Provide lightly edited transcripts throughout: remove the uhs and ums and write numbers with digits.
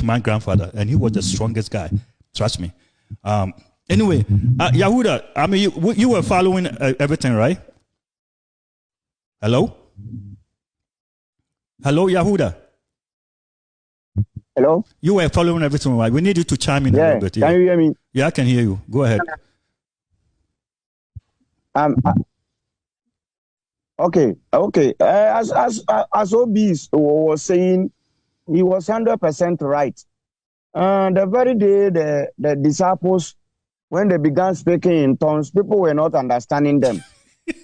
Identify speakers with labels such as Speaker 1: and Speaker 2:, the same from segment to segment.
Speaker 1: to my grandfather, and he was the strongest guy. Trust me. Anyway, Yahuda, I mean, you were following everything, right? Hello, Yahuda.
Speaker 2: Hello.
Speaker 1: You were following everything, right? We need you to chime in a little bit. Yeah.
Speaker 2: Can you hear me?
Speaker 1: Yeah, I can hear you. Go ahead.
Speaker 2: Okay. As Obi was saying, he was 100% right. The very day the disciples, when they began speaking in tongues, people were not understanding them.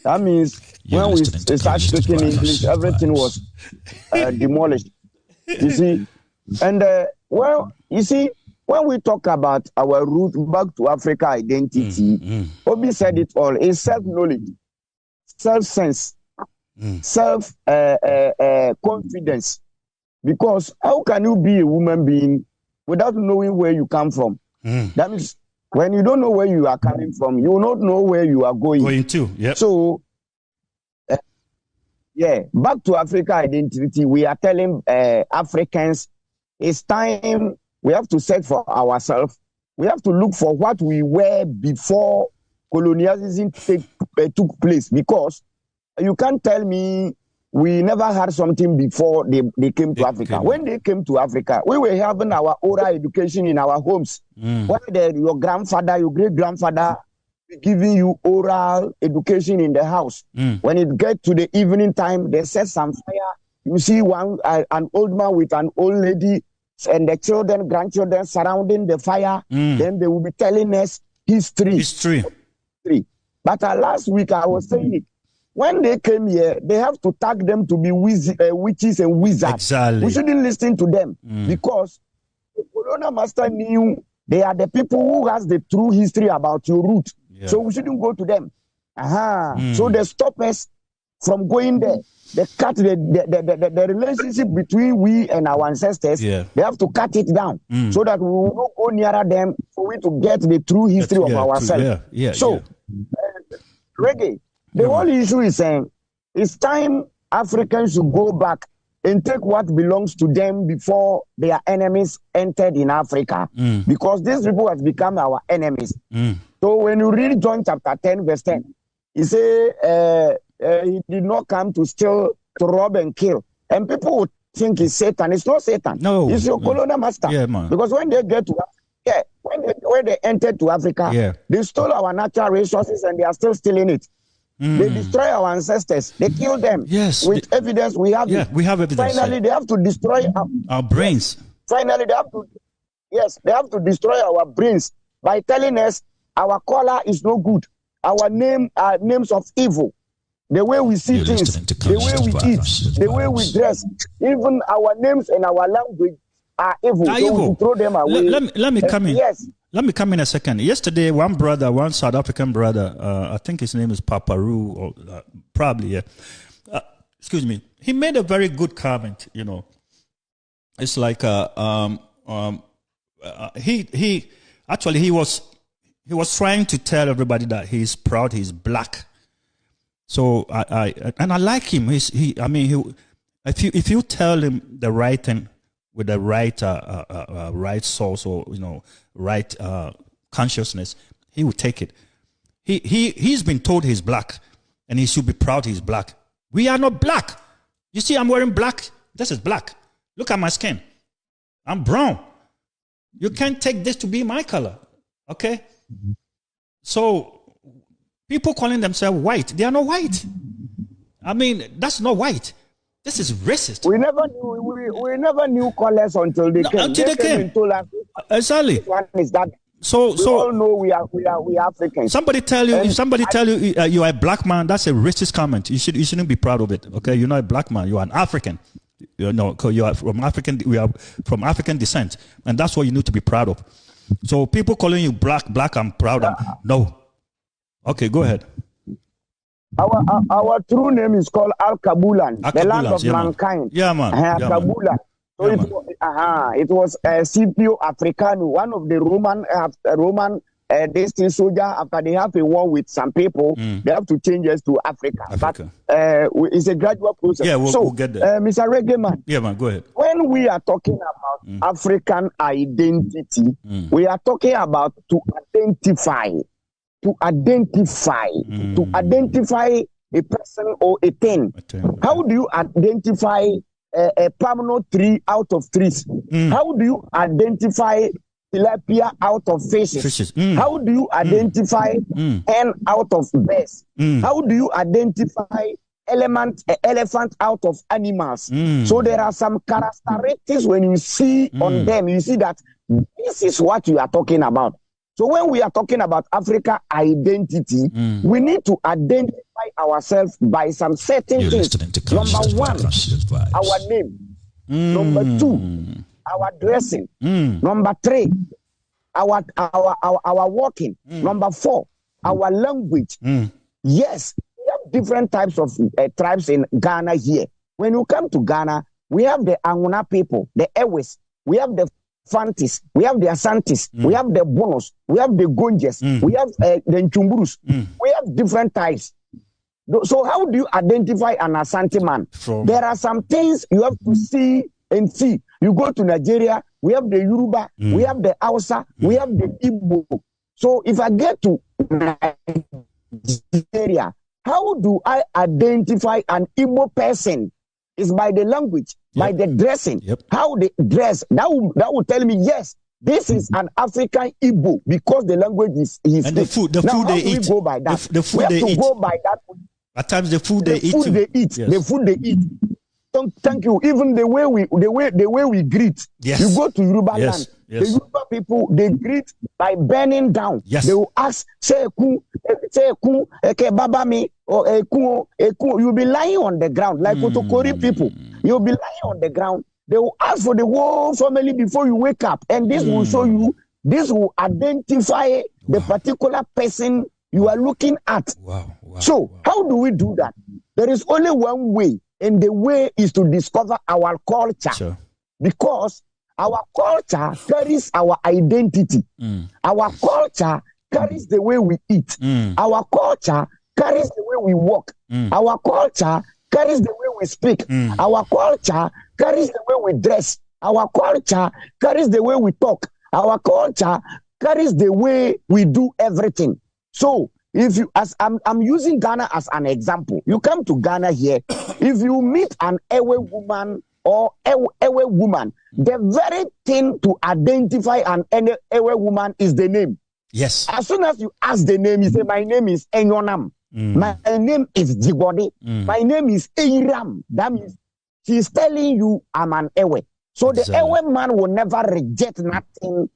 Speaker 2: That means when we start speaking English, everything was demolished. You see, and you see, when we talk about our root back to Africa identity, Obi said it all. It's self-knowledge, self-sense, self-confidence. Because how can you be a woman being without knowing where you come from? That means when you don't know where you are coming from, you will not know where you are going.
Speaker 1: Going to, yeah.
Speaker 2: So, back to Africa identity, we are telling Africans, it's time we have to search for ourselves. We have to look for what we were before colonialism took place. Because you can't tell me we never had something before they came to Africa. When they came to Africa, we were having our oral education in our homes. Where your grandfather, your great-grandfather giving you oral education in the house. When it gets to the evening time, they set some fire. You see an old man with an old lady and the children, grandchildren surrounding the fire. Then they will be telling us history. But last week I was saying it. When they came here, they have to tag them to be witches and wizards.
Speaker 1: Exactly.
Speaker 2: We shouldn't listen to them because the colonial master knew they are the people who has the true history about your root. Yeah. So we shouldn't go to them. So they stop us from going there. They cut the relationship between we and our ancestors. Yeah. They have to cut it down so that we will not go nearer them for we to get the true history of ourselves. Reggae. The whole issue is saying it's time Africans should go back and take what belongs to them before their enemies entered in Africa. Because these people have become our enemies. So when you read John chapter 10, verse 10, he say he did not come to steal, to rob and kill. And people would think it's Satan. It's not Satan. No, it's your colonial master. Yeah, man. Because when they get to when they entered to Africa, they stole our natural resources and they are still stealing it. They destroy our ancestors. They kill them. Yes. With evidence, we have it.
Speaker 1: We have evidence.
Speaker 2: Finally, they have to destroy
Speaker 1: our brains.
Speaker 2: Finally, they have to destroy our brains by telling us our color is no good. Our name are names of evil. The way we see things, the way we eat, the way we dress, even our names and our language are evil. So we throw them away.
Speaker 1: Let me come in.
Speaker 2: Yes.
Speaker 1: Let me come in a second. Yesterday, one South African brother, I think his name is Paparu, or probably, yeah. Excuse me. He made a very good comment. You know, it's like he was trying to tell everybody that he's proud, he's black. So I like him. If you tell him the right thing with the right source or right consciousness, he will take it. He's been told he's black, and he should be proud he's black. We are not black. You see, I'm wearing black. This is black. Look at my skin. I'm brown. You can't take this to be my color. Okay? So people calling themselves white, they are not white. I mean, that's not white. This is racist.
Speaker 2: We never knew colors until they came.
Speaker 1: Until they came. Exactly.
Speaker 2: One is that.
Speaker 1: So
Speaker 2: we all know we are Africans.
Speaker 1: Somebody tell you, if somebody tell you you are a black man, that's a racist comment. You shouldn't be proud of it. Okay, you're not a black man. You are an African. You are from African. We are from African descent, and that's what you need to be proud of. So people calling you black, I'm proud. No. Okay, go ahead.
Speaker 2: Our true name is called Al-Kabulan, the land of mankind.
Speaker 1: Yeah, man.
Speaker 2: Kabulan. So it was Scipio Africanus, one of the Roman this thing soldier, after they have a war with some people, they have to change us to Africa. But it's a gradual process.
Speaker 1: Yeah, we'll get there.
Speaker 2: Mr. Reggae Man.
Speaker 1: Yeah, man, go ahead.
Speaker 2: When we are talking about African identity, we are talking about to identify a person or a thing. How do you identify a palm tree out of trees? How do you identify tilapia out of fishes? How do you identify hen out of bears? How do you identify elephant out of animals? So there are some characteristics when you see on them, you see that this is what you are talking about. So when we are talking about Africa identity, we need to identify ourselves by some certain things. Number one, our name. Number two, our dressing. Number three, our walking. Number four, our language. Yes, we have different types of tribes in Ghana here. When you come to Ghana, we have the Anguna people, the Ewes, we have the Fantis, we have the Asantis, we have the Bonos, we have the Gonjes, we have the Nchumburus. We have different types. So how do you identify an Asante man? There are some things you have to see and see. You go to Nigeria, we have the Yoruba, we have the Hausa, we have the Igbo. So if I get to Nigeria, how do I identify an Igbo person? It's by the language, by the dressing, how they dress. That will tell me, yes, this is an African Igbo because the language is
Speaker 1: and the food they eat.
Speaker 2: Go by that?
Speaker 1: The food they eat.
Speaker 2: Go by that.
Speaker 1: At times the food they eat.
Speaker 2: Yes. The food they eat. Thank you. Even the way we greet.
Speaker 1: Yes.
Speaker 2: You go to Yoruba land. The Yoruba people, they greet by bending down.
Speaker 1: Yes.
Speaker 2: They will ask, baba me or you'll be lying on the ground like Otokori people. You'll be lying on the ground. They will ask for the whole family before you wake up, and this will show you. This will identify the particular person you are looking at. So how do we do that? There is only one way, and the way is to discover our culture.
Speaker 1: Sure.
Speaker 2: Because our culture carries our identity. Our culture carries the way we eat. Our culture carries the way we walk. Our culture carries the way we speak. Our culture carries the way we dress. Our culture carries the way we talk. Our culture carries the way we do everything. So if you, as I'm using Ghana as an example, you come to Ghana here, if you meet an Ewe woman or Ewe woman, the very thing to identify an Ewe woman is the name.
Speaker 1: Yes.
Speaker 2: As soon as you ask the name, you say, my name is Enyonam. My name is Jigode. My name is Eiram. That means she's telling you I'm an Ewe. So the Ewe man will never reject nothing,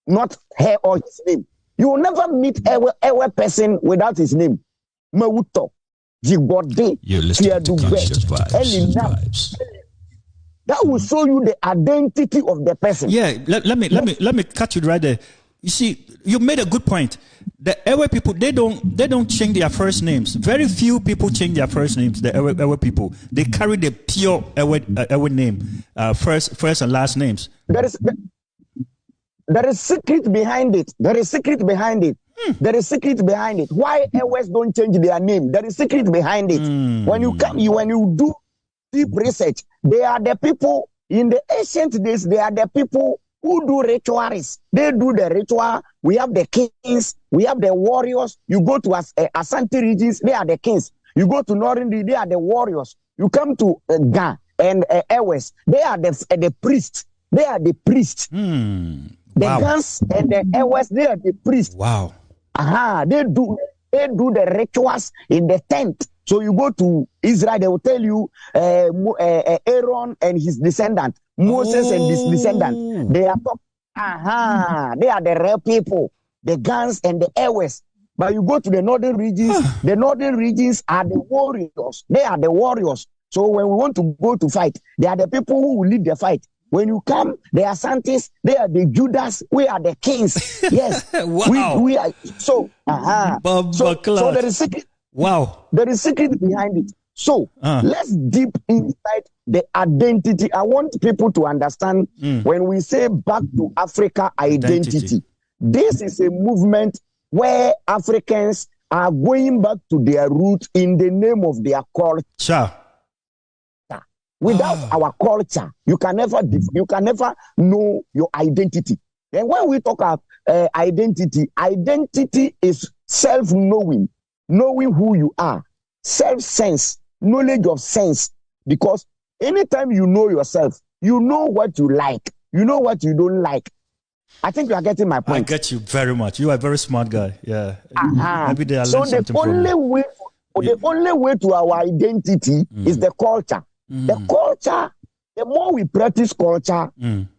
Speaker 2: not her or his name. You will never meet Ewe person without his name. Mewuto, Jigode,
Speaker 3: You're listening to Conscious Vibes.
Speaker 2: That will show you the identity of the person.
Speaker 1: Yeah, let me cut you right there. You see, you made a good point. The Ewe people, they don't change their first names. Very few people change their first names. The Ewe people, they carry the pure Ewe name, first and last names.
Speaker 2: There is secret behind it. There is secret behind it. There is secret behind it. Why Ewes don't change their name? There is secret behind it. When you do deep research, they are the people in the ancient days. They are the people who do rituals. They do the ritual. We have the kings. We have the warriors. You go to Asante regions, they are the kings. You go to Northern, they are the warriors. You come to Ga and Ewes, they are the priests. They are the priests. The Gans and the Ewes, they are the priests.
Speaker 1: Wow.
Speaker 2: They do the rituals in the tent. So you go to Israel, they will tell you Aaron and his descendant, Moses and his descendant. They are they are the real people, the Gans and the Ewes. But you go to the northern regions, the northern regions are the warriors. They are the warriors. So when we want to go to fight, they are the people who will lead the fight. When you come, the Asantes, they are the Judas, we are the kings. Yes.
Speaker 1: Wow.
Speaker 2: We are so there is secret.
Speaker 1: Wow.
Speaker 2: There is secret behind it. So let's deep inside the identity. I want people to understand when we say back to Africa identity. this is a movement where Africans are going back to their roots in the name of their culture.
Speaker 1: Sure.
Speaker 2: Without our culture, you can never know your identity. And when we talk about identity is self-knowing, knowing who you are, self-sense, knowledge of sense. Because anytime you know yourself, you know what you like, you know what you don't like. I think you are getting my point.
Speaker 1: I get you very much. You are a very smart guy. Yeah. Every day I learn
Speaker 2: So
Speaker 1: something
Speaker 2: the only
Speaker 1: from you.
Speaker 2: the only way to our identity is the culture. The culture, the more we practice culture,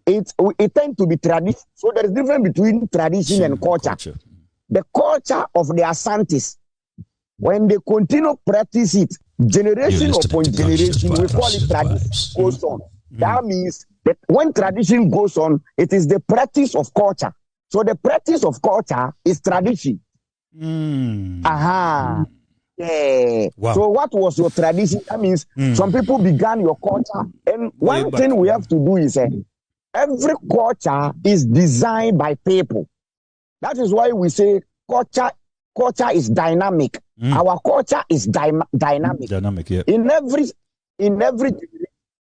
Speaker 2: it tends to be tradition. So there is difference between tradition and culture. The culture of the Asantis, when they continue practice it, generation upon generation, we call it tradition goes on. That means that when tradition goes on, it is the practice of culture. So the practice of culture is tradition. Yeah.
Speaker 1: Wow.
Speaker 2: So what was your tradition? That means some people began your culture. And one thing we have to do is every culture is designed by people. That is why we say culture is dynamic. Our culture is dynamic.
Speaker 1: Dynamic, yeah.
Speaker 2: In every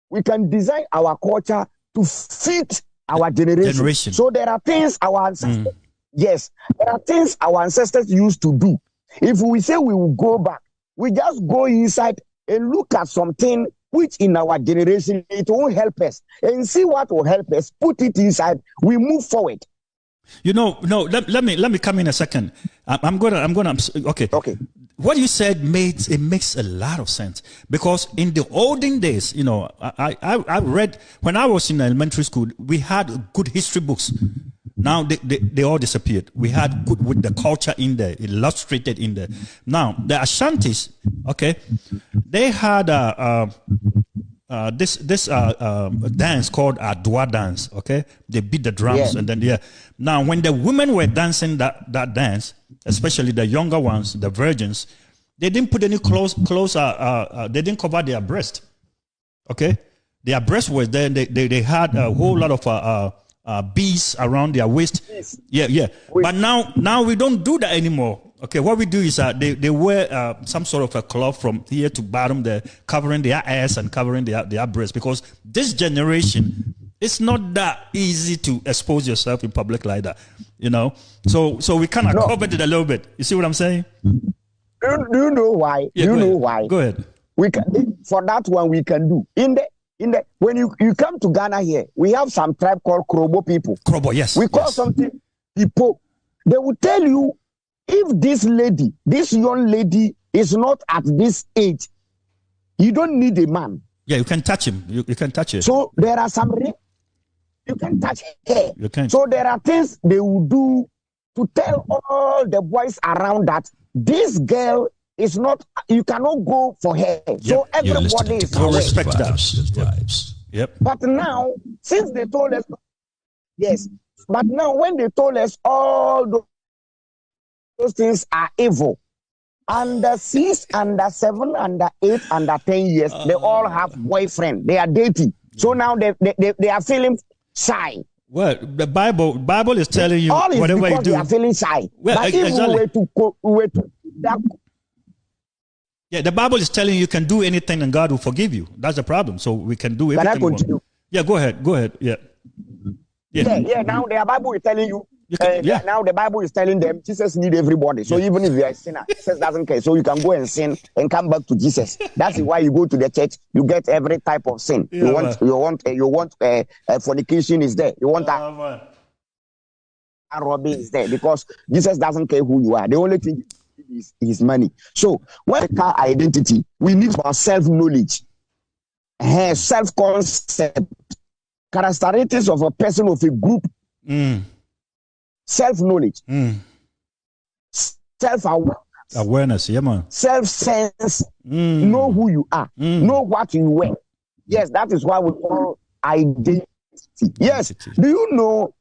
Speaker 2: we can design our culture to fit our generation. So there are things our ancestors there are things our ancestors used to do. If we say we will go back, we just go inside and look at something which in our generation it won't help us, and see what will help us, put it inside, we move forward.
Speaker 1: You know, no, let me come in a second. I'm gonna okay. What you said makes a lot of sense, because in the olden days, you know, I read when I was in elementary school, we had good history books. Now they all disappeared. We had good with the culture in there, illustrated in there. Now the Ashantis, okay, they had this dance called Adwa dance. Okay, they beat the drums and then Now when the women were dancing that dance, especially the younger ones, the virgins, they didn't put any clothes. They didn't cover their breast. Okay, their breast was there. They had a whole lot of beads around their waist. Yeah. But now we don't do that anymore. Okay, what we do is they wear some sort of a cloth from here to bottom, there, covering their ass and covering their breast, because this generation, it's not that easy to expose yourself in public like that, you know. So we kind of covered it a little bit. You see what I'm saying?
Speaker 2: Do you know why?
Speaker 1: Yeah,
Speaker 2: do you know why?
Speaker 1: Go ahead.
Speaker 2: We can, for that one we can do in the when you come to Ghana here, we have some tribe called Krobo people.
Speaker 1: Krobo, yes.
Speaker 2: We call something people. They will tell you, if this young lady is not at this age, you don't need a man.
Speaker 1: Yeah, you can touch him. You can touch it.
Speaker 2: So there are some you can touch her.
Speaker 1: You can.
Speaker 2: So there are things they will do to tell all the boys around that this girl is not, you cannot go for her. So everybody is
Speaker 1: aware. Respect that. Yep.
Speaker 2: But now, since they told us, but now when they told us all those things are evil, under 6, under 7, under 8, under 10 years, they all have boyfriend. They are dating. So now they are feeling shy.
Speaker 1: Well, the Bible is telling you
Speaker 2: all
Speaker 1: whatever you do.
Speaker 2: They are feeling shy.
Speaker 1: Well,
Speaker 2: but if we were to
Speaker 1: the Bible is telling you can do anything and God will forgive you. That's the problem. So we can do everything.
Speaker 2: Can I continue?
Speaker 1: Yeah, go ahead. Yeah.
Speaker 2: Now the Bible is telling you. Now the Bible is telling them Jesus needs everybody. So even if you are a sinner, Jesus doesn't care. So you can go and sin and come back to Jesus. That's why you go to the church. You get every type of sin. You want fornication is there. You want robbing is there, because Jesus doesn't care who you are. The only thing is money. So when we call identity, we need for self-knowledge, self-concept, characteristics of a person, of a group. Self-knowledge,
Speaker 1: self-awareness,
Speaker 2: self-sense, know who you are, know what you wear. Yes, that is what we call identity. Yes, do you know,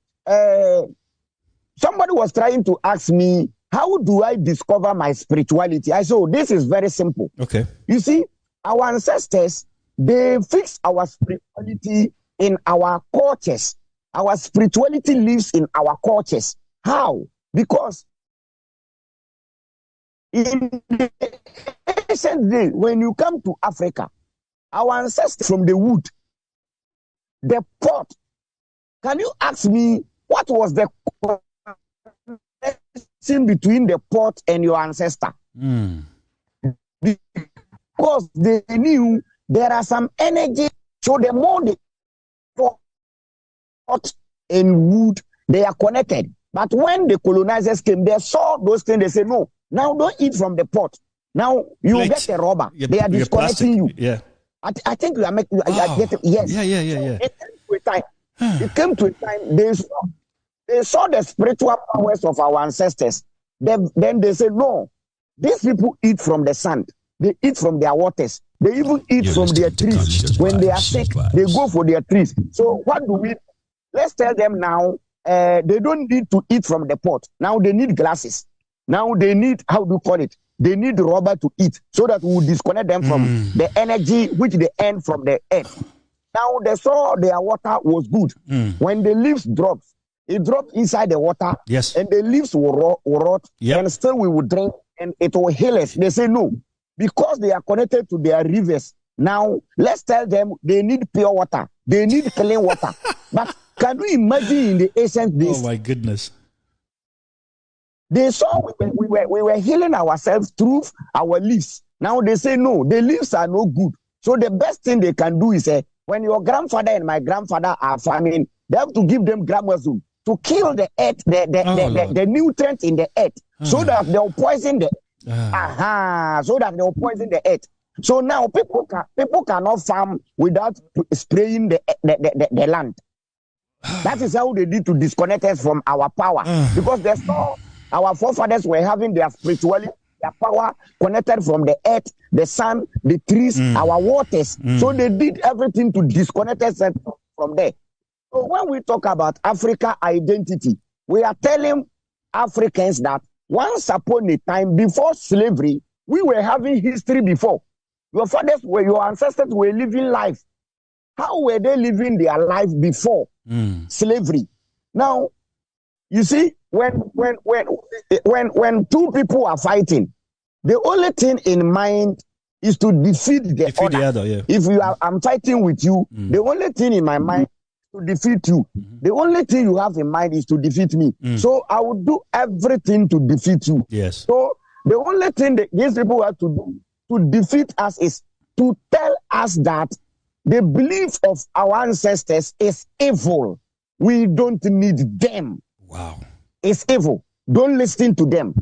Speaker 2: somebody was trying to ask me, how do I discover my spirituality? I said, this is very simple.
Speaker 1: Okay.
Speaker 2: You see, our ancestors, they fixed our spirituality in our cultures. Our spirituality lives in our cultures. How? Because in the ancient day, when you come to Africa, our ancestors from the wood, the pot. Can you ask me what was the connection between the pot and your ancestor? Because they knew there are some energy. So the more they pot and wood, they are connected. But when the colonizers came, they saw those things. They said, no, now don't eat from the pot. Now you get a rubber. They are disconnecting you.
Speaker 1: Yeah.
Speaker 2: I think you are making. Yes.
Speaker 1: Yeah.
Speaker 2: It came to a time they saw the spiritual powers of our ancestors. Then they said, no, these people eat from the sand. They eat from their waters. They even eat from their trees. When they are sick, they go for their trees. So what do we? Let's tell them now. They don't need to eat from the pot. Now they need glasses. Now they need, how do you call it? They need rubber to eat so that we will disconnect them from the energy which they earn from the earth. Now they saw their water was good. When the leaves drops, it drops inside the water.
Speaker 1: Yes.
Speaker 2: And the leaves will rot.
Speaker 1: Yep.
Speaker 2: And still we will drink and it will heal us. They say no. Because they are connected to their rivers. Now let's tell them they need pure water. They need clean water. But can you imagine in the ancient days?
Speaker 1: Oh my goodness.
Speaker 2: They saw we were healing ourselves through our leaves. Now they say no, the leaves are no good. So the best thing they can do is when your grandfather and my grandfather are farming, they have to give them gramazone to kill the earth, the nutrients in the earth, so that they'll poison the so that they'll poison the earth. So now people cannot farm without spraying the land. That is how they did to disconnect us from our power, because they saw our forefathers were having their spirituality, their power connected from the earth, the sun, the trees, our waters. So they did everything to disconnect us from there. So when we talk about Africa identity, we are telling Africans that once upon a time, before slavery, we were having history before. Your ancestors were living life. How were they living their life before slavery? Now, you see, when two people are fighting, the only thing in mind is to defeat the other. Yeah. If I'm fighting with you, the only thing in my mind is to defeat you. The only thing you have in mind is to defeat me. So I would do everything to defeat you.
Speaker 1: Yes.
Speaker 2: So the only thing that these people have to do to defeat us is to tell us that the belief of our ancestors is evil. We don't need them.
Speaker 1: Wow.
Speaker 2: It's evil. Don't listen to them.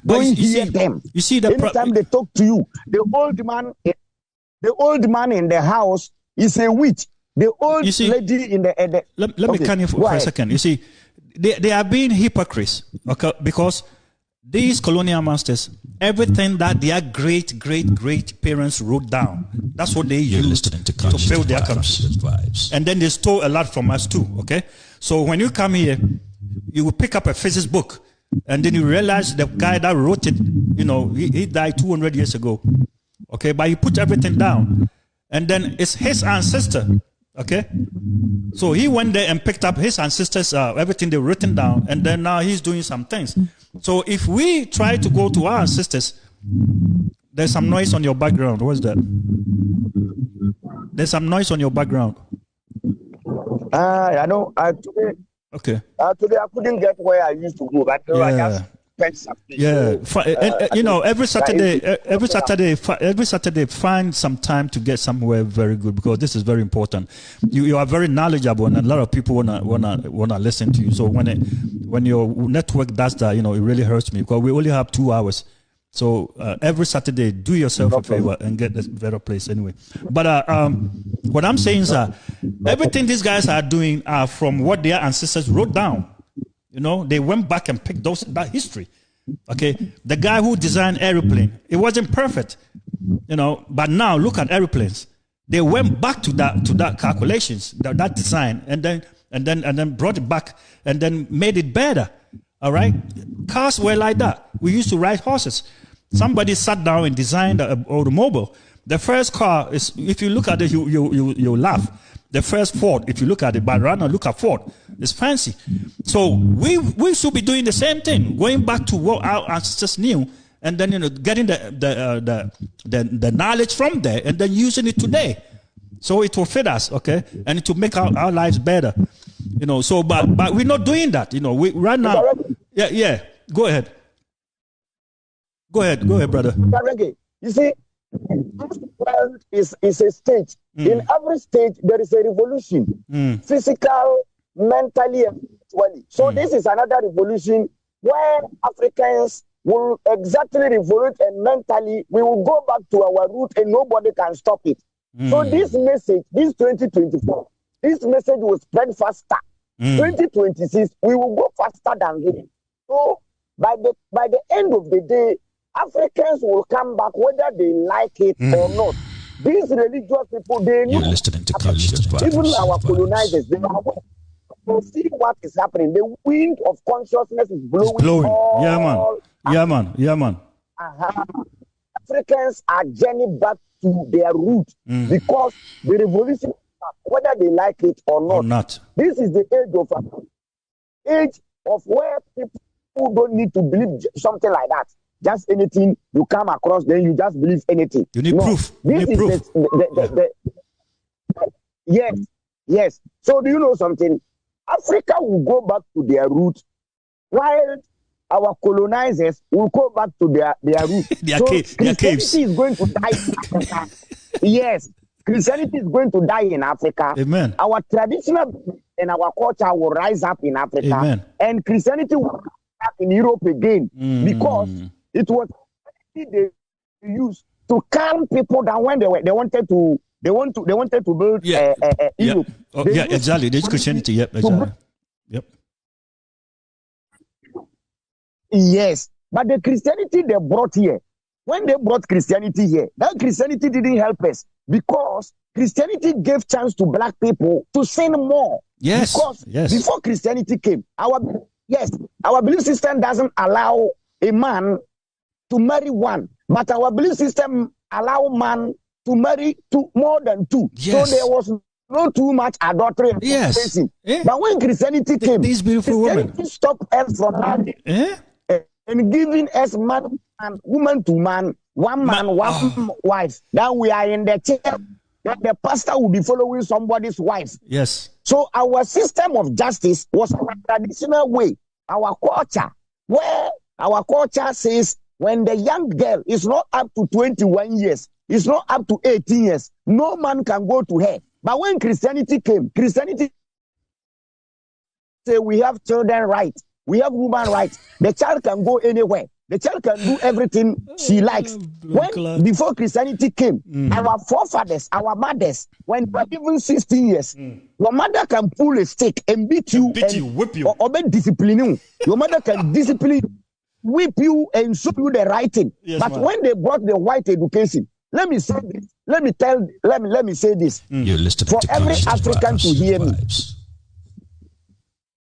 Speaker 2: Don't hear them.
Speaker 1: You see,
Speaker 2: anytime they talk to you, the old man in the house is a witch. The old lady in the
Speaker 1: let me come here for a second. You see, they are being hypocrites, okay? Because these colonial masters, everything that their great parents wrote down, that's what they used to build their country. And then they stole a lot from us too. Okay, so when you come here, you will pick up a physics book, and then you realize the guy that wrote it, he died 200 years ago. Okay, but he put everything down, and then it's his ancestor. Okay, so he went there and picked up his ancestors, everything they've written down, and then now he's doing some things. So if we try to go to our ancestors, there's some noise on your background. What's that? There's some noise on your background.
Speaker 2: I know. Today I couldn't get where I used to go, but I just spent something.
Speaker 1: Yeah, every Saturday, find some time to get somewhere very good, because this is very important. You are very knowledgeable, and a lot of people wanna listen to you. So when your network does that, it really hurts me, because we only have 2 hours. So every Saturday, do yourself a favor and get this better place anyway. But what I'm saying is that everything these guys are doing are from what their ancestors wrote down. They went back and picked that history. Okay, the guy who designed airplane, it wasn't perfect, but now look at airplanes. They went back to that calculations, that design, and then brought it back and then made it better. All right, cars were like that. We used to ride horses. Somebody sat down and designed an automobile. The first car is, if you look at it, you laugh. the first fort, if you look at it. But right now, look at fort. It's fancy. So we should be doing the same thing, going back to what our ancestors knew, and then getting the knowledge from there, and then using it today. So it will fit us, okay, and it will make our lives better. So but we're not doing that. We right now. Yeah. Go ahead, brother.
Speaker 2: You see, this world is a stage. In every stage, there is a revolution, physical, mentally, and spiritually. So this is another revolution where Africans will exactly revolute, and mentally we will go back to our root, and nobody can stop it. So this message, this 2024, this message will spread faster. 2026, we will go faster than this. So by the end of the day, Africans will come back whether they like it or not. These religious people, they know.
Speaker 3: You're listening to Conscious Vibes.
Speaker 2: Even our colonizers, they are see what is happening. The wind of consciousness is blowing.
Speaker 1: It's blowing. Yeah, man.
Speaker 2: Africans are journeying back to their root because the revolution, whether they like it or not. This is the age of where people don't need to believe something like that. Just anything you come across, then you just believe anything.
Speaker 1: You need proof.
Speaker 2: Yes. So do you know something? Africa will go back to their root, while our colonizers will go back to their root. Christianity is going to die in Africa. Yes, Christianity is going to die in Africa.
Speaker 1: Amen.
Speaker 2: Our traditional and our culture will rise up in Africa.
Speaker 1: Amen.
Speaker 2: And Christianity will come back in Europe again because it was they used to calm people down when they wanted to build Europe.
Speaker 1: Exactly. There's Christianity. Yep, exactly.
Speaker 2: Yes, but the Christianity they brought here, when they brought Christianity here, that Christianity didn't help us because Christianity gave chance to black people to sin more.
Speaker 1: Yes.
Speaker 2: Because
Speaker 1: yes.
Speaker 2: before Christianity came, our belief system doesn't allow a man to marry one, but our belief system allow man to marry more than two.
Speaker 1: Yes.
Speaker 2: So there was not too much adultery.
Speaker 1: Yes. Yeah.
Speaker 2: But when Christianity came,
Speaker 1: these beautiful women
Speaker 2: stopped us from marrying and giving us man and woman to man, one wife. Now we are in the chair that the pastor will be following somebody's wife.
Speaker 1: Yes.
Speaker 2: So our system of justice was our traditional way, our culture, where our culture says when the young girl is not up to 21 years, is not up to 18 years, no man can go to her. But when Christianity came, Christianity said we have children rights, we have woman rights. The child can go anywhere. The child can do everything she likes. Before Christianity came, our forefathers, our mothers, when you were even 16 years, your mother can pull a stick and beat you,
Speaker 1: whip you,
Speaker 2: or discipline you. Your mother can discipline, whip you, and show you the right thing.
Speaker 1: Yes,
Speaker 2: but when they brought the white education, let me say this. Let me say this.
Speaker 3: You're listening
Speaker 2: for
Speaker 3: to
Speaker 2: every
Speaker 3: Conscious
Speaker 2: African
Speaker 3: Vibes.
Speaker 2: to hear me.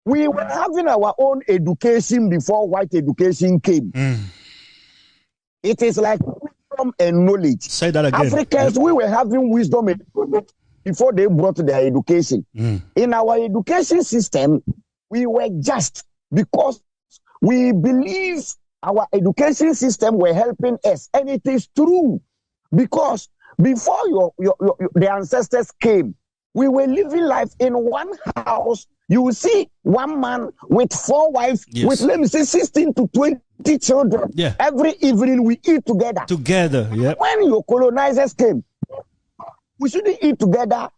Speaker 2: We were having our own education before white education came. It is like wisdom and knowledge.
Speaker 1: Say that again.
Speaker 2: Africans, we were having wisdom and knowledge before they brought their education. In our education system, we were just because we believe our education system were helping us, and it is true. Because before the ancestors came, we were living life in one house. You will see one man with 4 wives, with, let me say, 16 to 20 children.
Speaker 1: Yeah.
Speaker 2: Every evening we eat together.
Speaker 1: Yeah.
Speaker 2: When your colonizers came, we shouldn't eat together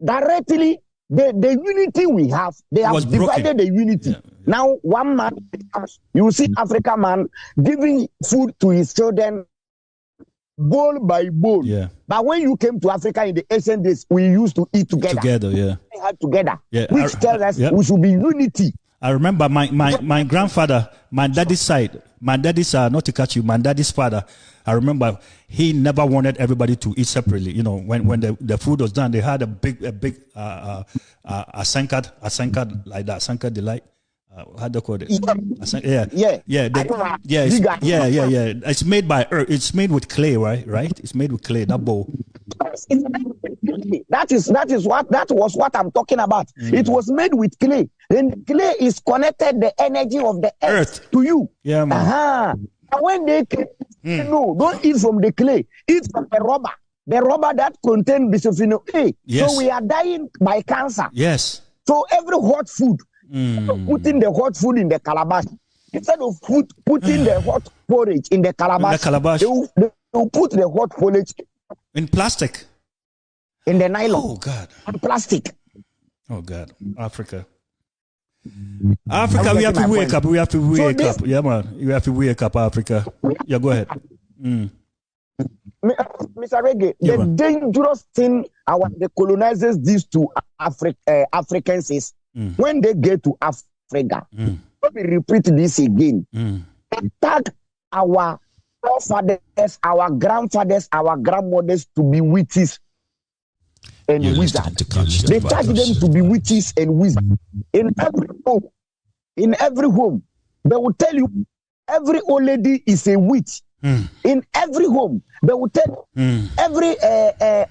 Speaker 2: directly. The unity we have, they have divided the unity. Yeah. Now, one man, you will see African man giving food to his children, bowl by bowl.
Speaker 1: Yeah.
Speaker 2: But when you came to Africa in the ancient days, we used to eat together. We had together.
Speaker 1: Yeah.
Speaker 2: Which tells us we should be unity.
Speaker 1: I remember my grandfather, my daddy's side, not to catch you, my daddy's father, I remember he never wanted everybody to eat separately. You know, when the food was done, they had a big sankard like that, sankard delight. How do you call it? It's made by earth. It's made with clay, right? It's made with clay. That bowl.
Speaker 2: It's made with clay. That was what I'm talking about. It was made with clay. Then clay is connected the energy of the earth to you.
Speaker 1: Yeah, man.
Speaker 2: And when they no, don't eat from the clay. Eat from the rubber. The rubber that contains bisphenol A.
Speaker 1: Yes.
Speaker 2: So we are dying by cancer.
Speaker 1: Yes.
Speaker 2: So every hot food, putting the hot food in the calabash, instead of putting the hot porridge in the calabash, they will put the hot porridge
Speaker 1: in plastic.
Speaker 2: In the nylon.
Speaker 1: Oh, God.
Speaker 2: In plastic.
Speaker 1: Oh, God. Africa, we have to wake up. We have to wake up. Yeah, man. You have to wake up, Africa. Yeah, go ahead.
Speaker 2: Mr. Reggae, the dangerous thing the colonizers did to Africans is when they get to Africa, let me repeat this again. Attack our forefathers, our grandfathers, our grandmothers to be witches and wizards. They tag them to be witches and wizards. In every home, they will tell you every old lady is a witch. In every home, they will tell every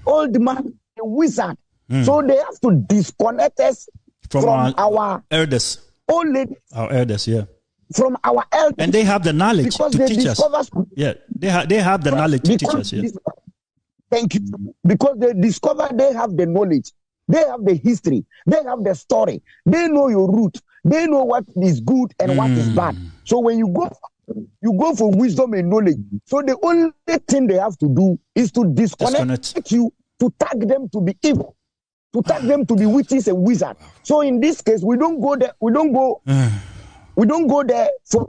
Speaker 2: old man a wizard. So they have to disconnect us from our elders. Old ladies.
Speaker 1: Our elders, yeah.
Speaker 2: From our elders.
Speaker 1: And they have the knowledge to teach us. Yeah, they have the knowledge to teach us. Yeah.
Speaker 2: Thank you. Because they discover they have the knowledge. They have the history. They have the story. They know your root. They know what is good and what is bad. So when you go for wisdom and knowledge. So the only thing they have to do is to disconnect you, to tag them to be evil, to tag them to be witches and wizards. So in this case, we don't go there. We don't go there for.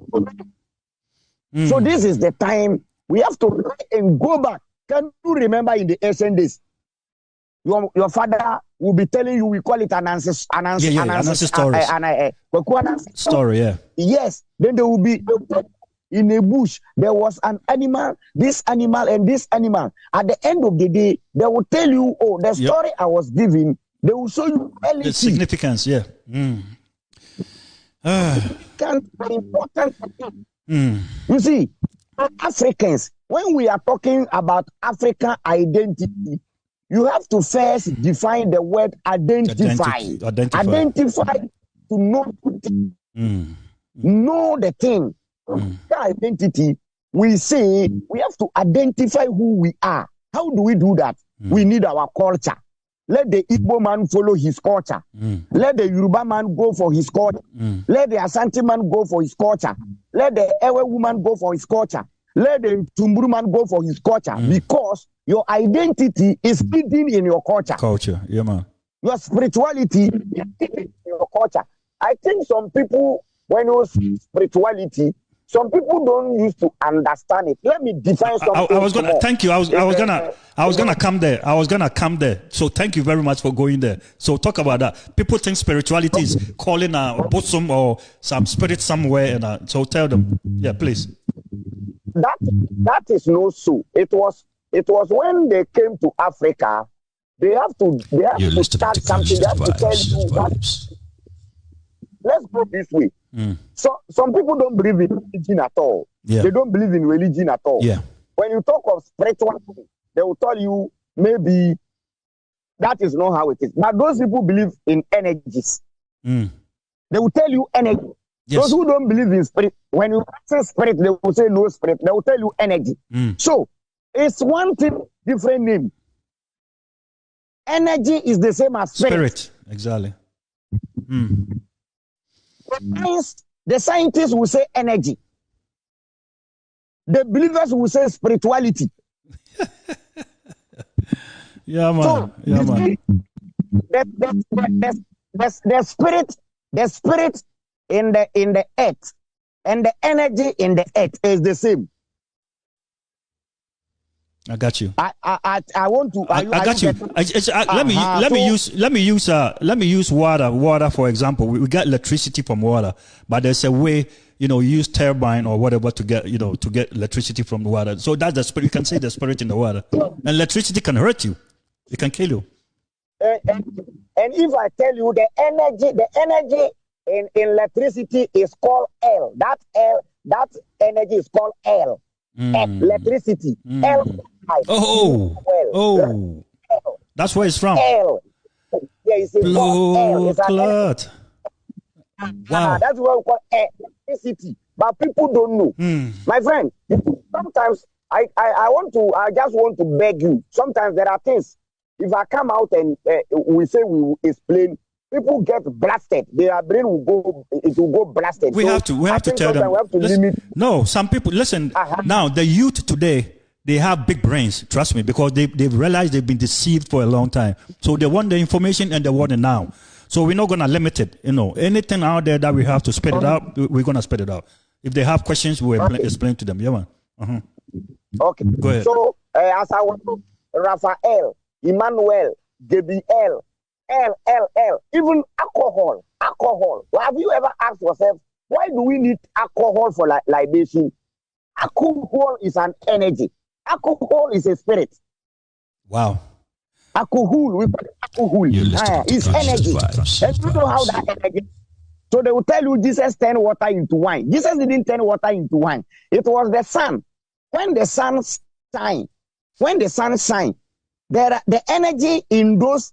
Speaker 2: So this is the time we have to try and go back. Can you remember in the ancient days? Your father will be telling you, we call it an ancestor
Speaker 1: story. Yeah.
Speaker 2: Yes. Then there will be in a bush. There was an animal, this animal, and this animal. At the end of the day, they will tell you, oh, the story I was giving. They will show you
Speaker 1: the significance. Yeah.
Speaker 2: Important. You see, Africans. When we are talking about African identity, you have to first define the word identify. Identify to know know the thing. The identity, we say we have to identify who we are. How do we do that? We need our culture. Let the Igbo man follow his culture. Let the Yoruba man go for his culture. Let the Asante man go for his culture. Let the Ewe woman go for his culture. Let the Tumburu man go for his culture, because your identity is hidden in your culture.
Speaker 1: Yeah, man.
Speaker 2: Your spirituality is hidden in your culture. I think some people, when you say spirituality, some people don't used to understand it. Let me define something.
Speaker 1: I was gonna thank you. I was gonna come there. So thank you very much for going there. So talk about that. People think spirituality is calling a bosom or some spirit somewhere, and so tell them. Yeah, please.
Speaker 2: That is not so. It was when they came to Africa. They have to start something. They have to tell you what. Let's go this way. So some people don't believe in religion at all.
Speaker 1: Yeah.
Speaker 2: They don't believe in religion at all.
Speaker 1: Yeah.
Speaker 2: When you talk of spirituality, they will tell you maybe that is not how it is. But those people believe in energies. They will tell you energy. Yes. Those who don't believe in spirit, when you say spirit, they will say no spirit. They will tell you energy. So it's one thing, different name. Energy is the same as spirit.
Speaker 1: Exactly.
Speaker 2: The scientists will say energy. The believers will say spirituality.
Speaker 1: Yeah, man.
Speaker 2: So the spirit in the earth and the energy in the earth is the same.
Speaker 1: I got you.
Speaker 2: I want to.
Speaker 1: I got you. Let me use water for example. We get electricity from water, but there's a way, you use turbine or whatever to get electricity from the water. So that's the spirit. You can say the spirit in the water, and electricity can hurt you. It can kill you.
Speaker 2: And if I tell you the energy in electricity is called L. That energy is called L. Electricity. L.
Speaker 1: That's where it's from.
Speaker 2: L. Yeah, it's a L.
Speaker 1: Blood
Speaker 2: It's an
Speaker 1: clot. Wow.
Speaker 2: That's what we call electricity. But people don't know. My friend, sometimes I just want to beg you. Sometimes there are things. If I come out and we say we will explain, people get blasted. Their brain will go blasted.
Speaker 1: We have to tell them.
Speaker 2: We have to limit.
Speaker 1: No, some people, listen, now the youth today, they have big brains, trust me, because they've realized they've been deceived for a long time. So they want the information and they want it now. So we're not going to limit it. Anything out there that we have to spit it out, we're going to spit it out. If they have questions, we'll explain to them. Yeah, man.
Speaker 2: Okay.
Speaker 1: Go ahead.
Speaker 2: So, as I want Raphael, Emmanuel, Gabriel, L, even alcohol. Well, have you ever asked yourself, why do we need alcohol for libation? Alcohol is an energy. Alcohol is a spirit.
Speaker 1: Wow.
Speaker 2: Alcohol, we call it alcohol. It's energy. And you know how that energy. So they will tell you Jesus turned water into wine. Jesus didn't turn water into wine. It was the sun. When the sun shines, the energy in those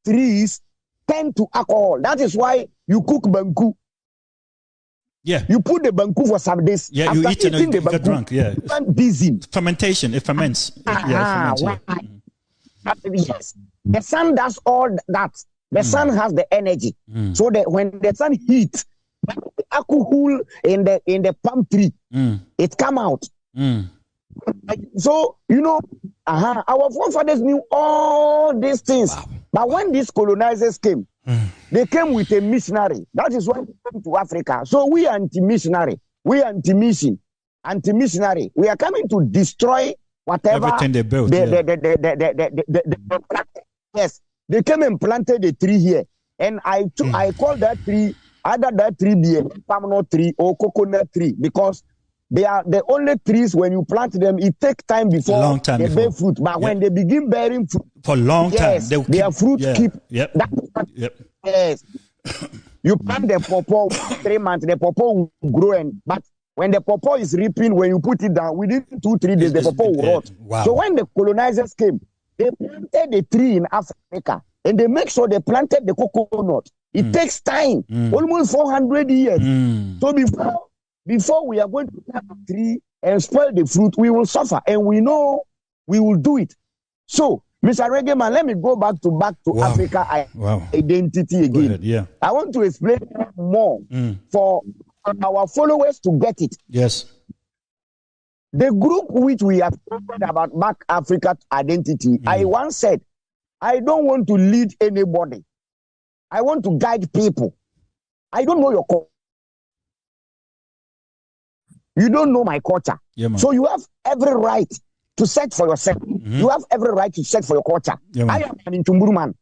Speaker 2: trees tend to alcohol. That is why you cook banku.
Speaker 1: Yeah.
Speaker 2: You put the banku for some days.
Speaker 1: Yeah, you eat it and you get drunk. Yeah.
Speaker 2: Busy.
Speaker 1: Fermentation. It ferments. Yeah, it ferments.
Speaker 2: Yes. The sun does all that. The sun has the energy. So that when the sun heats, the alcohol in the palm tree, it come out. So, our forefathers knew all these things. Wow. But when these colonizers came, they came with a missionary. That is why they came to Africa. So we are anti-missionary. We are anti-mission. Anti-missionary. We are coming to destroy whatever
Speaker 1: everything they built.
Speaker 2: Yes. They came and planted a tree here. And I call that tree, either that tree be a palm nut tree or coconut tree, because they are the only trees. When you plant them, it takes time before they bear fruit. But when they begin bearing fruit
Speaker 1: for a long time,
Speaker 2: their fruit keep. Yes. You plant the pawpaw 3 months, the pawpaw will grow, but when the pawpaw is ripening, when you put it down, within 2-3 days, the pawpaw will rot.
Speaker 1: Wow.
Speaker 2: So when the colonizers came, they planted a tree in Africa, and they make sure they planted the coconut. It takes time, almost 400 years. So before we are going to plant a tree and spoil the fruit, we will suffer, and we know we will do it. So, Mr. Reggaeman, let me go back to Africa identity again.
Speaker 1: Ahead, yeah.
Speaker 2: I want to explain more for our followers to get it.
Speaker 1: Yes.
Speaker 2: The group which we have talked about back Africa identity, I once said, I don't want to lead anybody. I want to guide people. I don't know your culture. You don't know my culture. Yeah, so you have every right to search for yourself. You have every right to search for your culture. Yeah, I am an Intumburu man.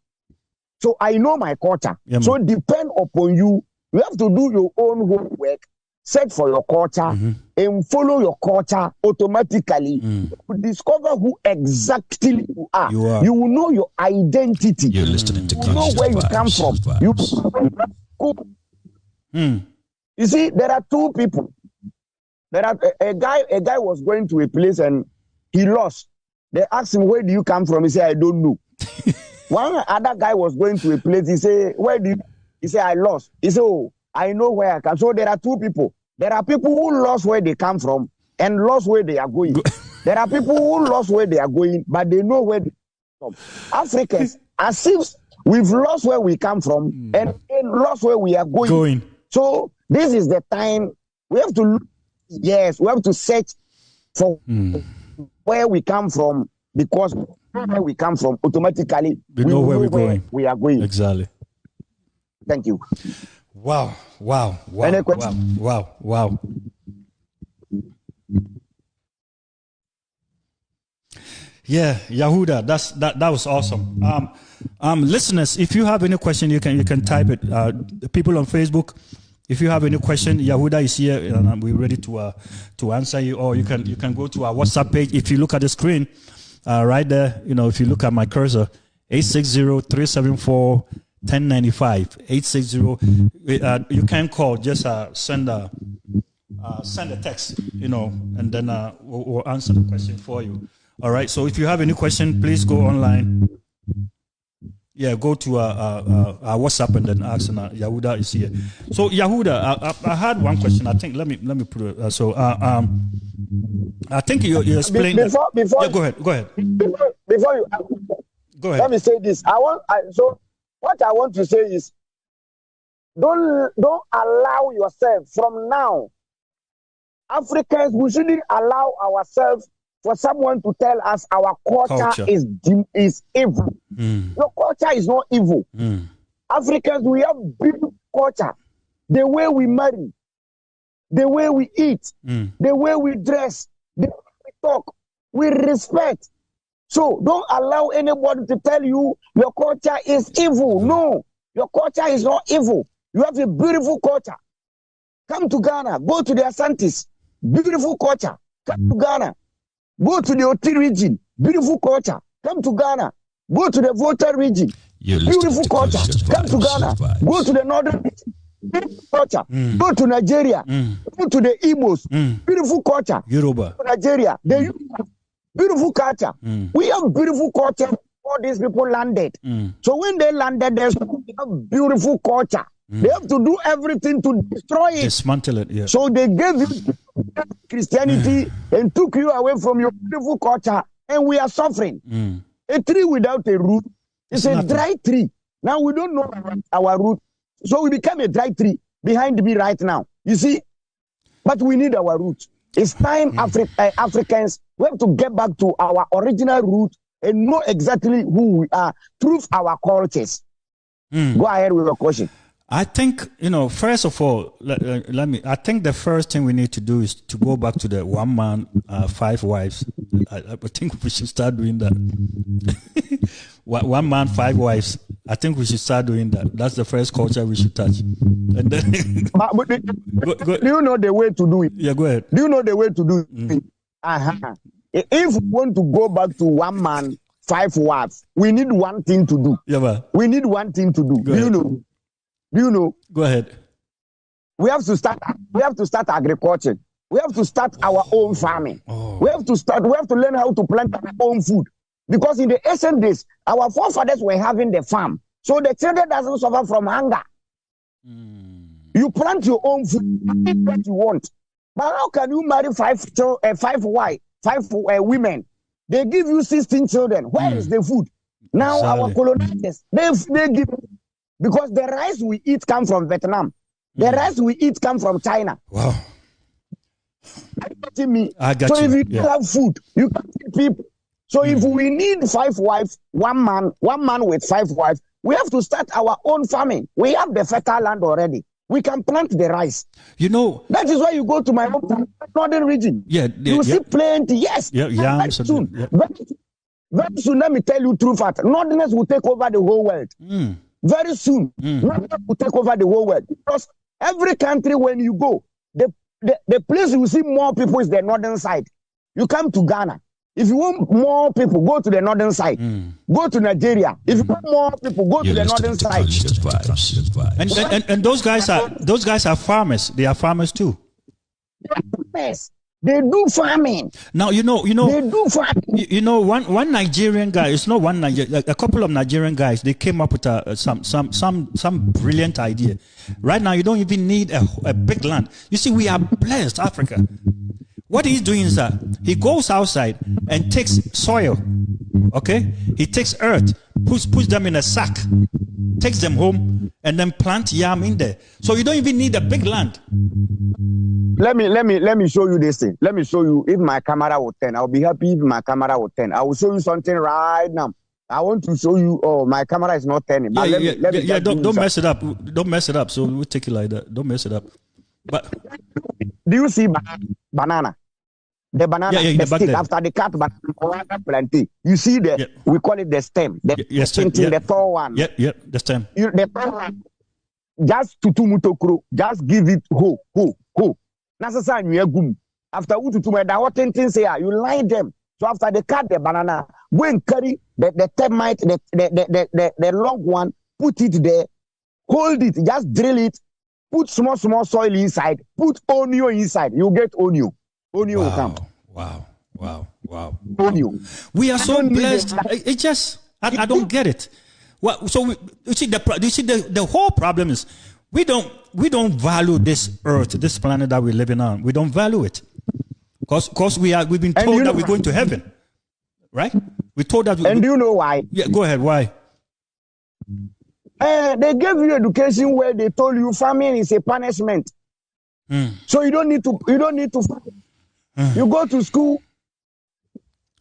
Speaker 2: So I know my culture. Yeah, so depend upon you. You have to do your own homework, search for your culture, and follow your culture automatically. To discover who exactly you are. You will know your identity.
Speaker 3: You're listening to
Speaker 2: you know where you come from. You see, there are two people. There are a guy was going to a place and he lost. They asked him, where do you come from? He said, I don't know. One other guy was going to a place. He said, he said, I lost. He said, oh, I know where I come. So there are two people. There are people who lost where they come from and lost where they are going. There are people who lost where they are going, but they know where they come from. Africans, as if we've lost where we come from and lost where we are going. So this is the time we have to look. Yes, we have to search for where we come from, because where we come from, automatically
Speaker 1: we know where we're going.
Speaker 2: We are going.
Speaker 1: Exactly.
Speaker 2: Thank you.
Speaker 1: Wow.
Speaker 2: Any question?
Speaker 1: Wow. Yeah, Yahuda, that was awesome. Listeners, if you have any question, you can type it. People on Facebook, if you have any question, Yahuda is here, and we're ready to answer you. Or you can go to our WhatsApp page. If you look at the screen, right there, if you look at my cursor, 860-374-1095. 860. You can call. Just send a text, and then we'll answer the question for you. All right. So if you have any question, please go online. Yeah, go to our WhatsApp and then ask. And Yahuda is here. So Yahuda, I had one question. I think let me put it. I think you explained.
Speaker 2: Before,
Speaker 1: yeah, go ahead.
Speaker 2: Before you
Speaker 1: go ahead.
Speaker 2: Let me say this. So what I want to say is, don't allow yourself from now. Africans, we shouldn't allow ourselves for someone to tell us our culture. is evil. Your culture is not evil. Africans, we have beautiful culture. The way we marry, the way we eat, the way we dress, the way we talk, we respect. So don't allow anybody to tell you your culture is evil. No, your culture is not evil. You have a beautiful culture. Come to Ghana, go to the Asantis, beautiful culture. Come to Ghana, go to the Oti region, beautiful culture. Come to Ghana, go to the Volta region, beautiful culture. Come to Ghana, go to the Northern region, beautiful culture. Go to Nigeria, go to the Igbos, beautiful culture.
Speaker 1: Yoruba.
Speaker 2: Nigeria, the beautiful culture. We have beautiful culture before these people landed. So when they landed, there's beautiful culture. They have to do everything to destroy it.
Speaker 1: Dismantle it, yeah.
Speaker 2: So they gave you Christianity and took you away from your beautiful culture, and we are suffering. A tree without a root is a dry tree. Now we don't know our root, so we become a dry tree behind me right now. You see? But we need our root. It's time, Africans, we have to get back to our original root and know exactly who we are through our cultures. Go ahead with your question.
Speaker 1: I think, first of all, I think the first thing we need to do is to go back to the 1 man, 5 wives. I think we should start doing that. 1 man, 5 wives. I think we should start doing that. That's the first culture we should touch. And then
Speaker 2: but do you know the way to do it?
Speaker 1: Yeah, go ahead.
Speaker 2: Do you know the way to do it? If we want to go back to 1 man, 5 wives, we need one thing to do.
Speaker 1: Yeah, man.
Speaker 2: We need one thing to do. Do you know? Do you know?
Speaker 1: Go ahead.
Speaker 2: We have to start agriculture. We have to start our own farming. We have to learn how to plant our own food. Because in the ancient days, our forefathers were having the farm. So the children doesn't suffer from hunger. You plant your own food, what you want. But how can you marry 5 women? They give you 16 children. Where is the food? Now our colonizers, they give. Because the rice we eat come from Vietnam. The rice we eat come from China.
Speaker 1: Wow.
Speaker 2: I got so you. If you have food, you can feed people. So if we need 5 wives, 1 man with 5 wives, we have to start our own farming. We have the fertile land already. We can plant the rice. That is why you go to my home, northern region. You see plenty. Yes.
Speaker 1: Very
Speaker 2: soon. Very soon, let me tell you true fact. Northerners will take over the whole world. Very soon, Northerners will take over the whole world. Because every country, when you go, the place you see more people is the northern side. You come to Ghana. If you want more people, go to the northern side. Go to Nigeria. If you want more people, go to the northern side.
Speaker 1: And those guys are farmers. They are farmers too.
Speaker 2: Yes. They do farming.
Speaker 1: Now they
Speaker 2: do farming.
Speaker 1: One Nigerian guy. It's not one Nigerian. A couple of Nigerian guys. They came up with some brilliant idea. Right now, you don't even need a big land. You see, we are blessed, Africa. What he's doing is that he goes outside and takes soil. Okay, he takes earth, puts them in a sack, takes them home, and then plant yam in there. So you don't even need a big land.
Speaker 2: Let me show you this thing. Let me show you. If my camera will turn, I'll be happy if my camera will turn. I will show you something right now. I want to show you. Oh, my camera is not turning. But
Speaker 1: don't mess it up. Don't mess it up. So we'll take it like that. Don't mess it up. But
Speaker 2: do you see banana? The banana, the stick after the cut, banana plantain. You see we call it the stem. The tall one.
Speaker 1: The stem.
Speaker 2: The tall one. Just tutumuto just give it ho. After you line them. So after they cut the banana, go and carry the termite, the long one, put it there, hold it, just drill it, put small soil inside, put onion inside. You get onion. Onion will come.
Speaker 1: Wow. Wow. We are
Speaker 2: I
Speaker 1: so
Speaker 2: don't need
Speaker 1: blessed.
Speaker 2: it.
Speaker 1: It just, I don't get it. Well, so you see, the whole problem is we don't value this earth, this planet that we're living on. We don't value it because we've been told that we're going to heaven, right? We're told that.
Speaker 2: And do you know why?
Speaker 1: Yeah, go ahead. Why?
Speaker 2: They gave you education where they told you farming is a punishment. So you don't need to. You go to school.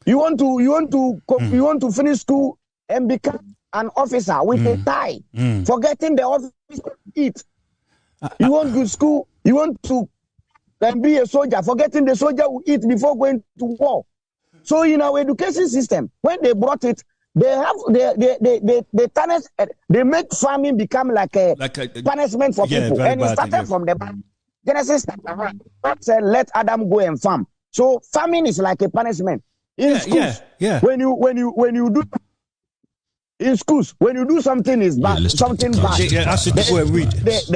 Speaker 2: You want to finish school and become an officer with a tie, forgetting the officer to eat. You want to school. You want to be a soldier, forgetting the soldier will eat before going to war. So in our education system, when they brought it, they make farming become like a punishment for people, and it started from the Bible. Genesis said, "Let Adam go and farm." So farming is like a punishment in schools. When you do in schools, when you do something is bad, something bad. They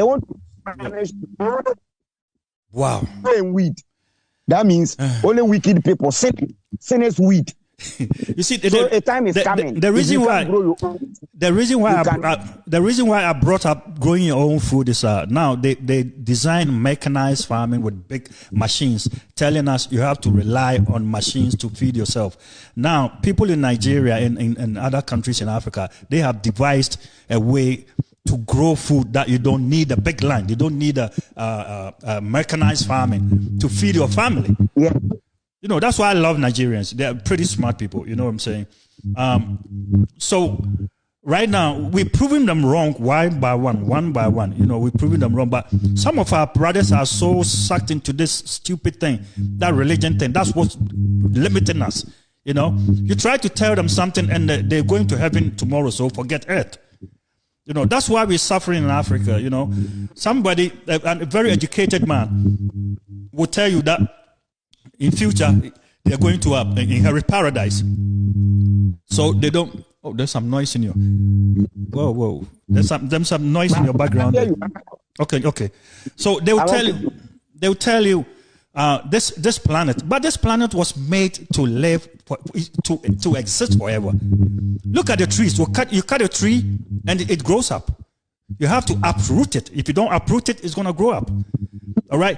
Speaker 2: want to punish.
Speaker 1: Wow.
Speaker 2: And weed. That means only wicked people sin is weed.
Speaker 1: You see,
Speaker 2: so a time is coming.
Speaker 1: The reason why I brought up growing your own food is now they design mechanized farming with big machines, telling us you have to rely on machines to feed yourself. Now, people in Nigeria and other countries in Africa, they have devised a way to grow food that you don't need a big land. You don't need a mechanized farming to feed your family.
Speaker 2: Yeah.
Speaker 1: You know, that's why I love Nigerians. They're pretty smart people. You know what I'm saying? So right now, we're proving them wrong one by one. You know, we're proving them wrong. But some of our brothers are so sucked into this stupid thing, that religion thing. That's what's limiting us. You know, you try to tell them something and they're going to heaven tomorrow, so forget earth. You know, that's why we're suffering in Africa. You know, somebody, a very educated man, will tell you that in future they're going to inherit paradise. So they don't. Oh, there's some noise in your. Whoa! There's some noise in your background. Okay. So they will tell you. They will tell you this planet, but this planet was made to live to exist forever. Look at the trees. You cut a tree and it grows up. You have to uproot it. If you don't uproot it, it's going to grow up. All right.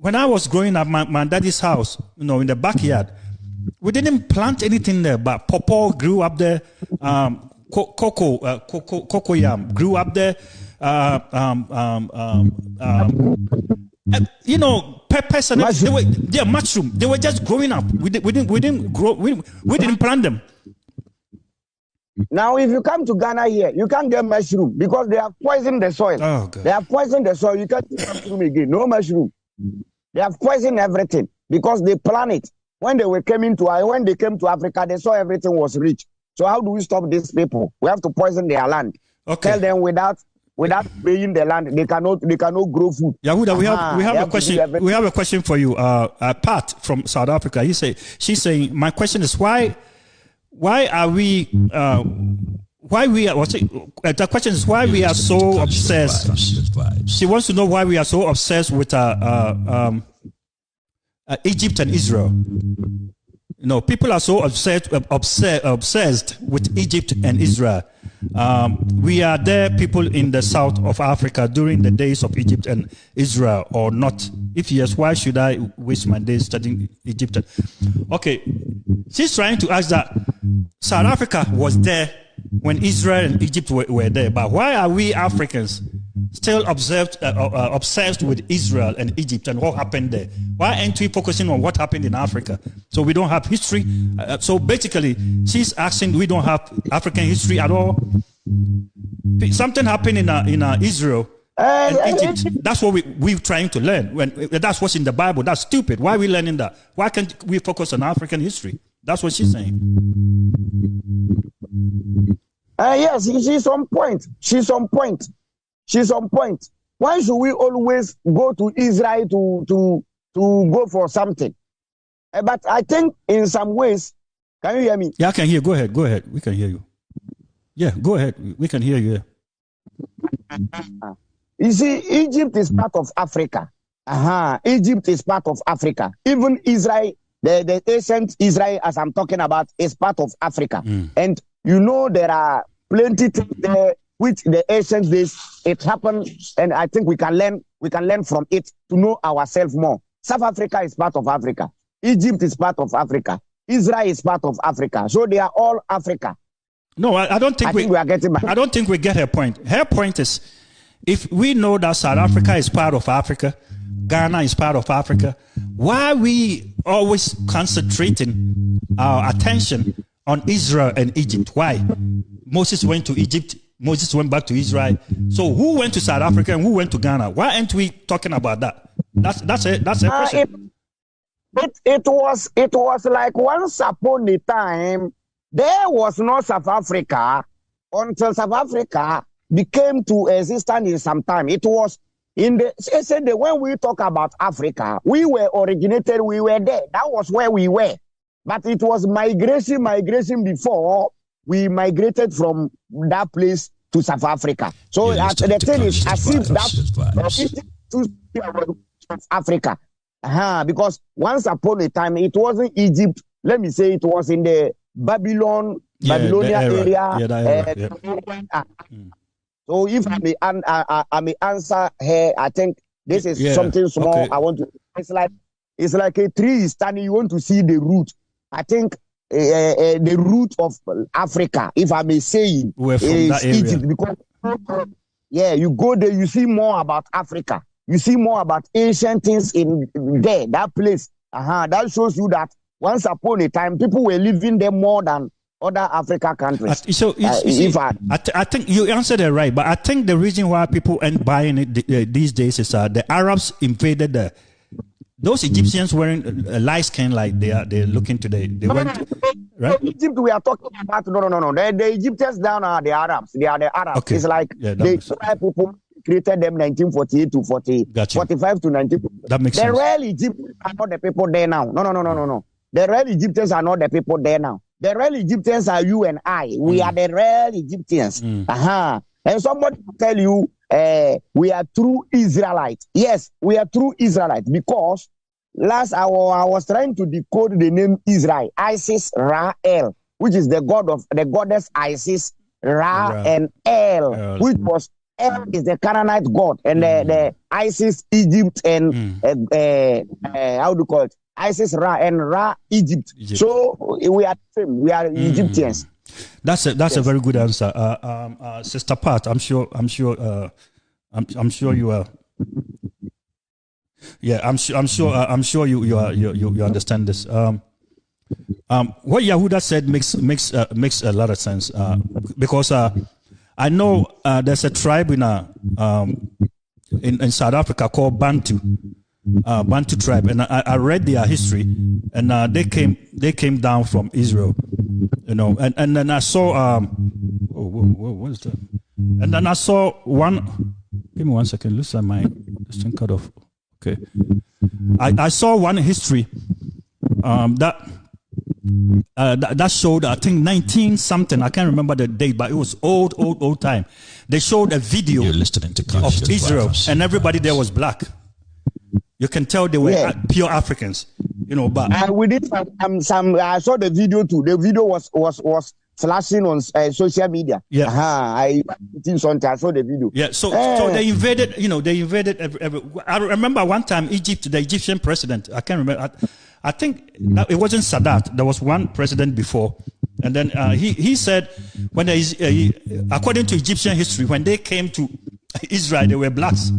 Speaker 1: When I was growing up, my daddy's house, you know, in the backyard, we didn't plant anything there, but pawpaw grew up there. Cocoyam grew up there. You know, peppers and mushroom. They were just growing up. We didn't plant them.
Speaker 2: Now, if you come to Ghana here, you can't get mushroom because they have poisoned the soil.
Speaker 1: Oh, God.
Speaker 2: They have poisoned the soil. You can't get mushroom again. No mushroom. They have poisoned everything because they plant it. When they came to Africa, they saw everything was rich. So how do we stop these people? We have to poison their land.
Speaker 1: Okay.
Speaker 2: Tell them without paying the land, they cannot grow food.
Speaker 1: Yahuda, we have a question. We have a question for you. Pat from South Africa. She's saying, my question is why are we the question is why we are so obsessed. She wants to know why we are so obsessed with Egypt and Israel. You know, people are so obsessed with Egypt and Israel. We are there, people in the south of Africa during the days of Egypt and Israel, or not? If yes, why should I waste my days studying Egypt? Okay, she's trying to ask that South Africa was there when Israel and Egypt were there, but why are we Africans still obsessed with Israel and Egypt and what happened there? Why aren't we focusing on what happened in Africa? So we don't have history. So basically, she's asking, we don't have African history at all. Something happened in Israel and Egypt. That's what we're trying to learn. That's what's in the Bible. That's stupid. Why are we learning that? Why can't we focus on African history? That's what she's saying.
Speaker 2: Yes, she's on point. She's on point. Why should we always go to Israel to go for something? But I think in some ways, can you hear me?
Speaker 1: Yeah, I can hear. Go ahead. We can hear you. Yeah, go ahead. We can hear you.
Speaker 2: You see, Egypt is part of Africa. Egypt is part of Africa. Even Israel the ancient Israel, as I'm talking about, is part of Africa. And you know there are plenty things there which the ancient days it happened, and I think we can learn from it to know ourselves more. South Africa is part of Africa. Egypt is part of Africa. Israel is part of Africa. So they are all Africa.
Speaker 1: No, I don't think we are getting back. I don't think we get her point. Her point is, if we know that South Africa is part of Africa, Ghana is part of Africa, why are we always concentrating our attention on Israel and Egypt? Why? Moses went to Egypt. Moses went back to Israel. So who went to South Africa and who went to Ghana? Why aren't we talking about that? That's a question.
Speaker 2: It was like once upon a time there was no South Africa until South Africa became to existence in some time. It was in the when we talk about Africa, we were originated, we were there. That was where we were. But it was migration before we migrated from that place to South Africa. So the thing is as if that to Africa. Because once upon a time it wasn't Egypt. Let me say it was in the Babylonia area. So if I may answer her, I think this is something small. Okay. I want to. It's like a tree is standing. You want to see the root. I think the root of Africa, if I may say it, is Egypt. Because you go there, you see more about Africa. You see more about ancient things in there, that place. That shows you that once upon a time, people were living there more than other African countries.
Speaker 1: I think you answered it right, but I think the reason why people ain't buying it these days is the Arabs invaded those Egyptians wearing light skin like they're looking today. They went right.
Speaker 2: Egypt we are talking about. No. The Egyptians down are the Arabs. They are the Arabs. Okay. It's like people created them 1948 to 45 to 19.
Speaker 1: That makes sense.
Speaker 2: The real Egyptians are not the people there now. No. The real Egyptians are not the people there now. The real Egyptians are you and I. We are the real Egyptians. And somebody will tell you, we are true Israelites. Yes, we are true Israelites because last hour I was trying to decode the name Israel, Isis Ra-El, which is the goddess Isis Ra and El, which was El is the Canaanite god, and the Isis Egypt and how do you call it? Isis Ra and Ra Egypt. So we are same. We are Egyptians.
Speaker 1: That's a very good answer, Sister Pat. I'm sure you are. Yeah, I'm sure you understand this. What Yahuda said makes a lot of sense because I know there's a tribe in South Africa called Bantu tribe, and I read their history, and they came down from Israel, and then I saw what is that? And then I saw one. Give me 1 second. Looks like this thing cut off. Okay, I saw one history that showed, I think 19 something. I can't remember the date, but it was old time. They showed a video of Israel, and everybody there was black. You can tell they were pure Africans, But
Speaker 2: we did some. I saw the video too. The video was flashing on social media.
Speaker 1: Yeah.
Speaker 2: I saw the video.
Speaker 1: Yeah. So they invaded. They invaded. I remember one time the Egyptian president. I can't remember. I think it wasn't Sadat. There was one president before, and then he said when according to Egyptian history, when they came to Israel, they were blacks.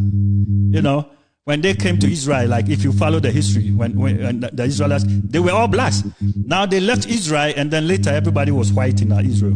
Speaker 1: When they came to Israel, like if you follow the history, when the Israelites, they were all blacks. Now they left Israel, and then later everybody was white in Israel.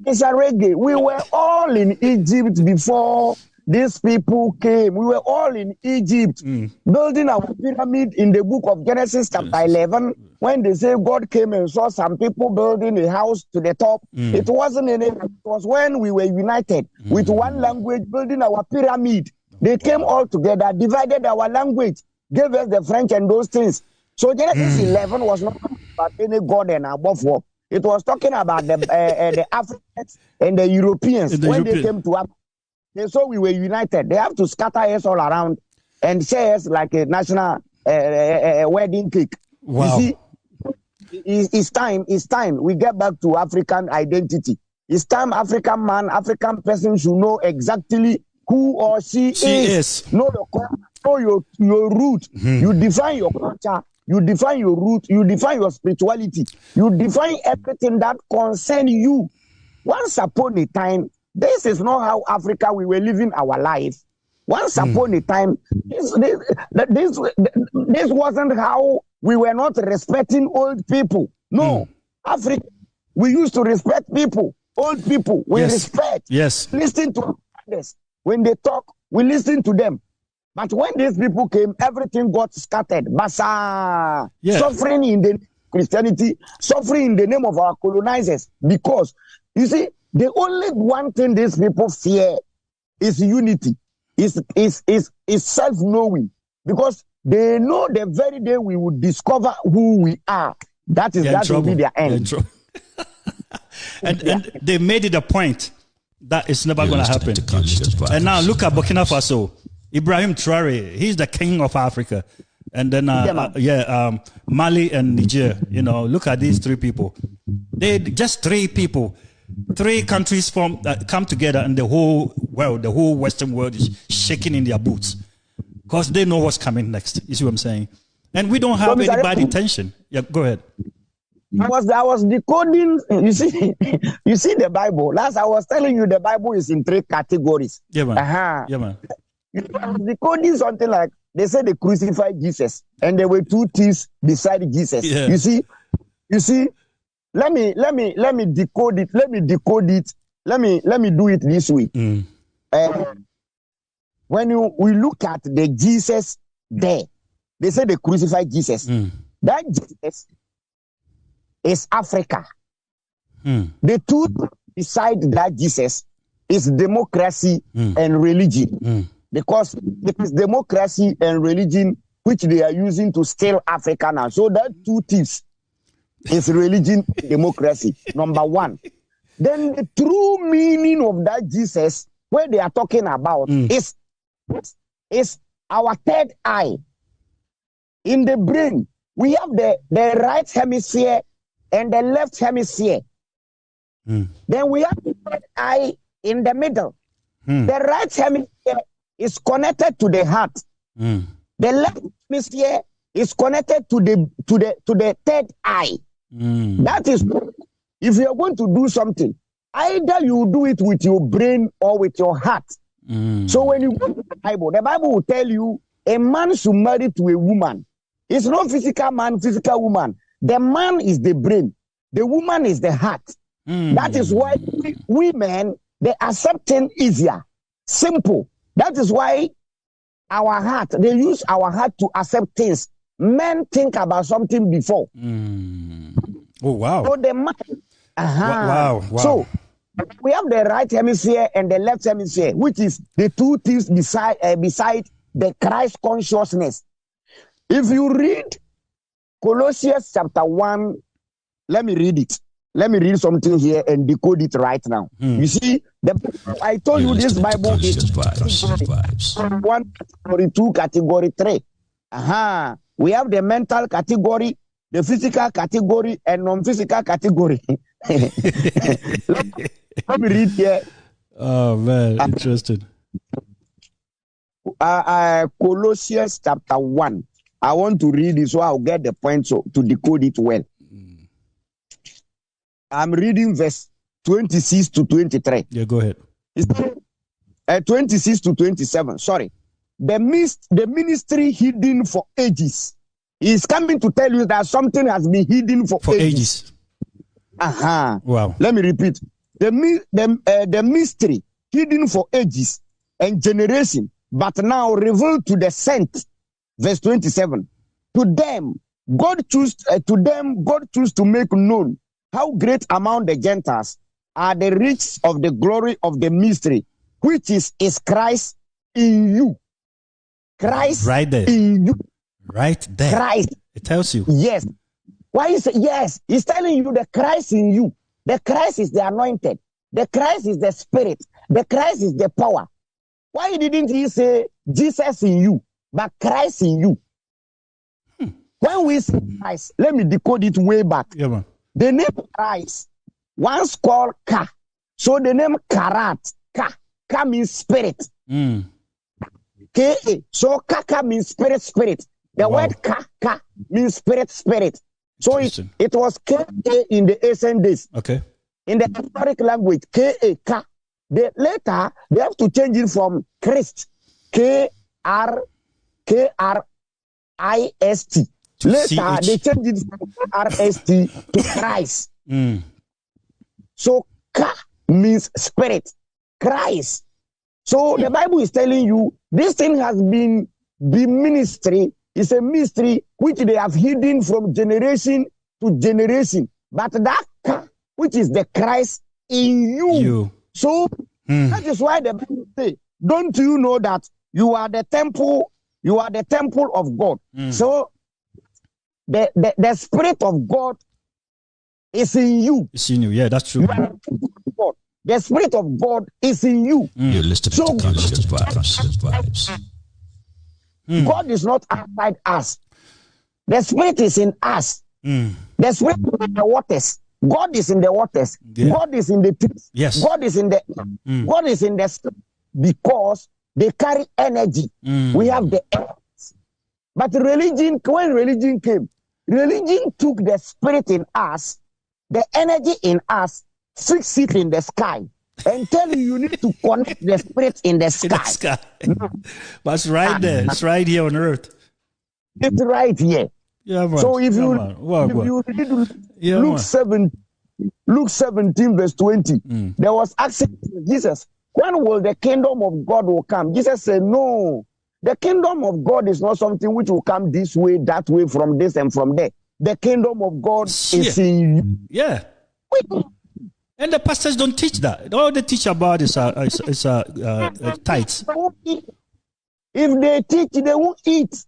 Speaker 2: Mr. Reggae, we were all in Egypt before these people came. We were all in Egypt, building our pyramid in the book of Genesis chapter 11. When they say God came and saw some people building a house to the top, it wasn't in it. It was when we were united with one language, building our pyramid. They came all together, divided our language, gave us the French and those things. So Genesis 11 was not about any God and above all. It was talking about the Africans and the Europeans when they came to Africa. So we were united. They have to scatter us all around and share us like a national wedding cake.
Speaker 1: Wow.
Speaker 2: You see, it's time we get back to African identity. It's time African man, African person should know exactly who or she is. Know your culture, know your root. You define your culture, you define your root, you define your spirituality, you define everything that concerns you. Once upon a time, this is not how Africa we were living our life. Once upon a time, this wasn't how we were not respecting old people. No, Africa, we used to respect people, old people. We respect.
Speaker 1: Yes.
Speaker 2: Listen to others. When they talk, we listen to them. But when these people came, everything got scattered. Basa, suffering in the Christianity, suffering in the name of our colonizers. Because, you see, the only one thing these people fear is unity, is self-knowing. Because they know the very day we will discover who we are, that will be their end.
Speaker 1: And they made it a point that it's never going to happen. And now look at Burkina Faso. Ibrahim Traore, he's the king of Africa. And then, Mali and Niger, look at these three people. They just three people, three countries come together, and the whole world, the whole Western world is shaking in their boots because they know what's coming next. You see what I'm saying? And we don't have anybody tension. Yeah, go ahead.
Speaker 2: I was decoding. You see the Bible. Last I was telling you, the Bible is in three categories.
Speaker 1: Yeah, man. Yeah, man.
Speaker 2: I was decoding something like, they said they crucified Jesus, and there were two thieves beside Jesus.
Speaker 1: Yeah.
Speaker 2: You see. Let me decode it. Let me do it this way. When we look at the Jesus there, they say they crucified Jesus. That Jesus is Africa. The two beside that Jesus is democracy and religion. Because it is democracy and religion which they are using to steal Africa now. So that two thieves is religion, democracy, number one. Then the true meaning of that Jesus, where they are talking about, is our third eye. In the brain, we have the right hemisphere and the left hemisphere. Then we have the third eye in the middle. The right hemisphere is connected to the heart. The left hemisphere is connected to the third eye. That is, if you are going to do something, either you do it with your brain or with your heart. So when you go to the Bible will tell you a man should marry to a woman. It's not physical man, physical woman. The man is the brain. The woman is the heart. That is why women, they accepting easier, simple. That is why they use our heart to accept things. Men think about something before.
Speaker 1: Oh, wow.
Speaker 2: So the man,
Speaker 1: wow.
Speaker 2: So we have the right hemisphere and the left hemisphere, which is the two things beside the Christ consciousness. If you read Colossians chapter 1, let me read it. Let me read something here and decode it right now. You see, I told you this Bible is
Speaker 3: vibes.
Speaker 2: 1, category 2, category 3. We have the mental category, the physical category, and non-physical category. Let me read here.
Speaker 1: Oh, man, interesting.
Speaker 2: Colossians chapter 1. I want to read it so I'll get the point to decode it well. I'm reading verse 26 to 23.
Speaker 1: Yeah, go ahead.
Speaker 2: 26 to 27. Sorry. The ministry hidden for ages. He's coming to tell you that something has been hidden for ages.
Speaker 1: Wow.
Speaker 2: Let me repeat. The mystery hidden for ages and generation, but now revealed to the saint. Verse 27. To them, God chose to make known how great among the Gentiles are the riches of the glory of the mystery, which is Christ in you. Christ
Speaker 1: right there.
Speaker 2: In you.
Speaker 1: Right there.
Speaker 2: Christ.
Speaker 1: It tells you.
Speaker 2: Yes. Why is it? Yes. He's telling you the Christ in you. The Christ is the anointed. The Christ is the spirit. The Christ is the power. Why didn't he say Jesus in you, but Christ in you? When we say Christ, let me decode it way back.
Speaker 1: Yeah, man.
Speaker 2: The name Christ once called Ka. So the name Karat, Ka means spirit. K-A. So Ka means spirit. The word Ka means spirit. So it was K-A in the ancient days.
Speaker 1: Okay.
Speaker 2: In the historic language, K-A, Ka. Later, they have to change it from Christ, K-R-I-S-T. Later, they changed it from R-S-T to Christ. So, Ka means spirit, Christ. So, the Bible is telling you this thing has been the ministry. It's a mystery which they have hidden from generation to generation. But that Ka, which is the Christ in you. So, that is why the Bible says, don't you know that you are the temple of God? So, the Spirit of God is in you.
Speaker 1: It's in you. Yeah, that's true.
Speaker 2: The Spirit of God is in you.
Speaker 3: You're listening to Constant Vibes.
Speaker 2: God is not outside us. The Spirit is in us. The Spirit is in the waters. God is in the waters. Yeah. God is in the trees.
Speaker 1: Yes.
Speaker 2: God is in the God is in the spirit because they carry energy. We have the earth. But religion, when religion came, religion took the spirit in us, the energy in us, fix it in the sky, and tell you need to connect the spirit in the sky.
Speaker 1: But it's right there. It's right here on earth.
Speaker 2: It's right here.
Speaker 1: Yeah, man.
Speaker 2: So if you Luke 17 verse 20, there was asking Jesus, when will the kingdom of God will come? Jesus said, no, the kingdom of God is not something which will come this way, that way, from this and from there. The kingdom of God is in you.
Speaker 1: Yeah. And the pastors don't teach that. All they teach about is tithes.
Speaker 2: If they teach, they won't eat.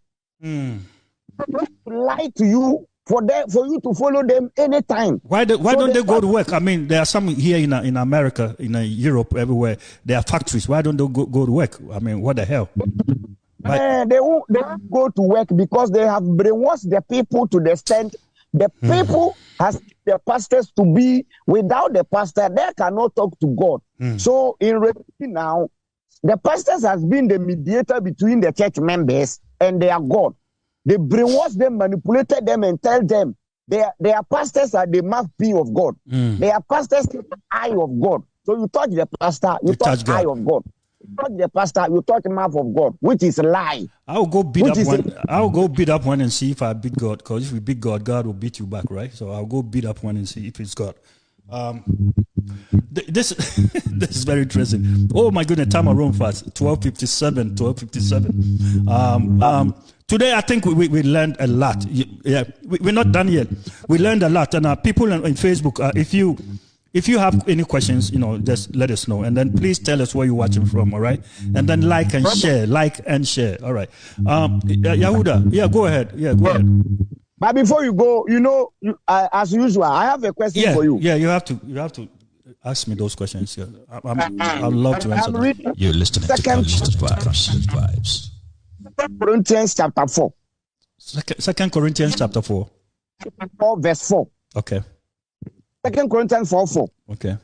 Speaker 2: Lie to you for you to follow them anytime.
Speaker 1: Why don't they go to work? I mean, there are some here in America, in Europe, everywhere. There are factories. Why don't they go to work? I mean, what the hell?
Speaker 2: They won't go to work because they have brainwashed the people to the extent the people has the pastors to be. Without the pastor, they cannot talk to God. So in reality now, the pastors has been the mediator between the church members and their God. They brainwash them, manipulated them, and tell them their pastors are the mouthpiece of God. Their pastors are the eye of God. So you touch the pastor, you touch eye of God. You touch the pastor, you touch the mouth of God, which is a lie.
Speaker 1: I'll go beat up one and see if I beat God. Because if we beat God, God will beat you back, right? So I'll go beat up one and see if it's God. This is very interesting. Oh my goodness, time around fast. 12:57. Today I think we learned a lot. Yeah, we're not done yet. We learned a lot, and people on Facebook, if you have any questions, just let us know, and then please tell us where you're watching from. All right, and then like and share. All right, Yahuda, go ahead. Go ahead.
Speaker 2: But before you go, as usual, I have a question for you.
Speaker 1: Yeah, you have to ask me those questions. Yeah. I'd love to answer them.
Speaker 3: You're listening to Constant Vibes.
Speaker 2: Corinthians chapter 4.
Speaker 1: 2 Corinthians chapter 4.
Speaker 2: 4 verse 4.
Speaker 1: Okay.
Speaker 2: 2 Corinthians 4:4.
Speaker 1: Okay.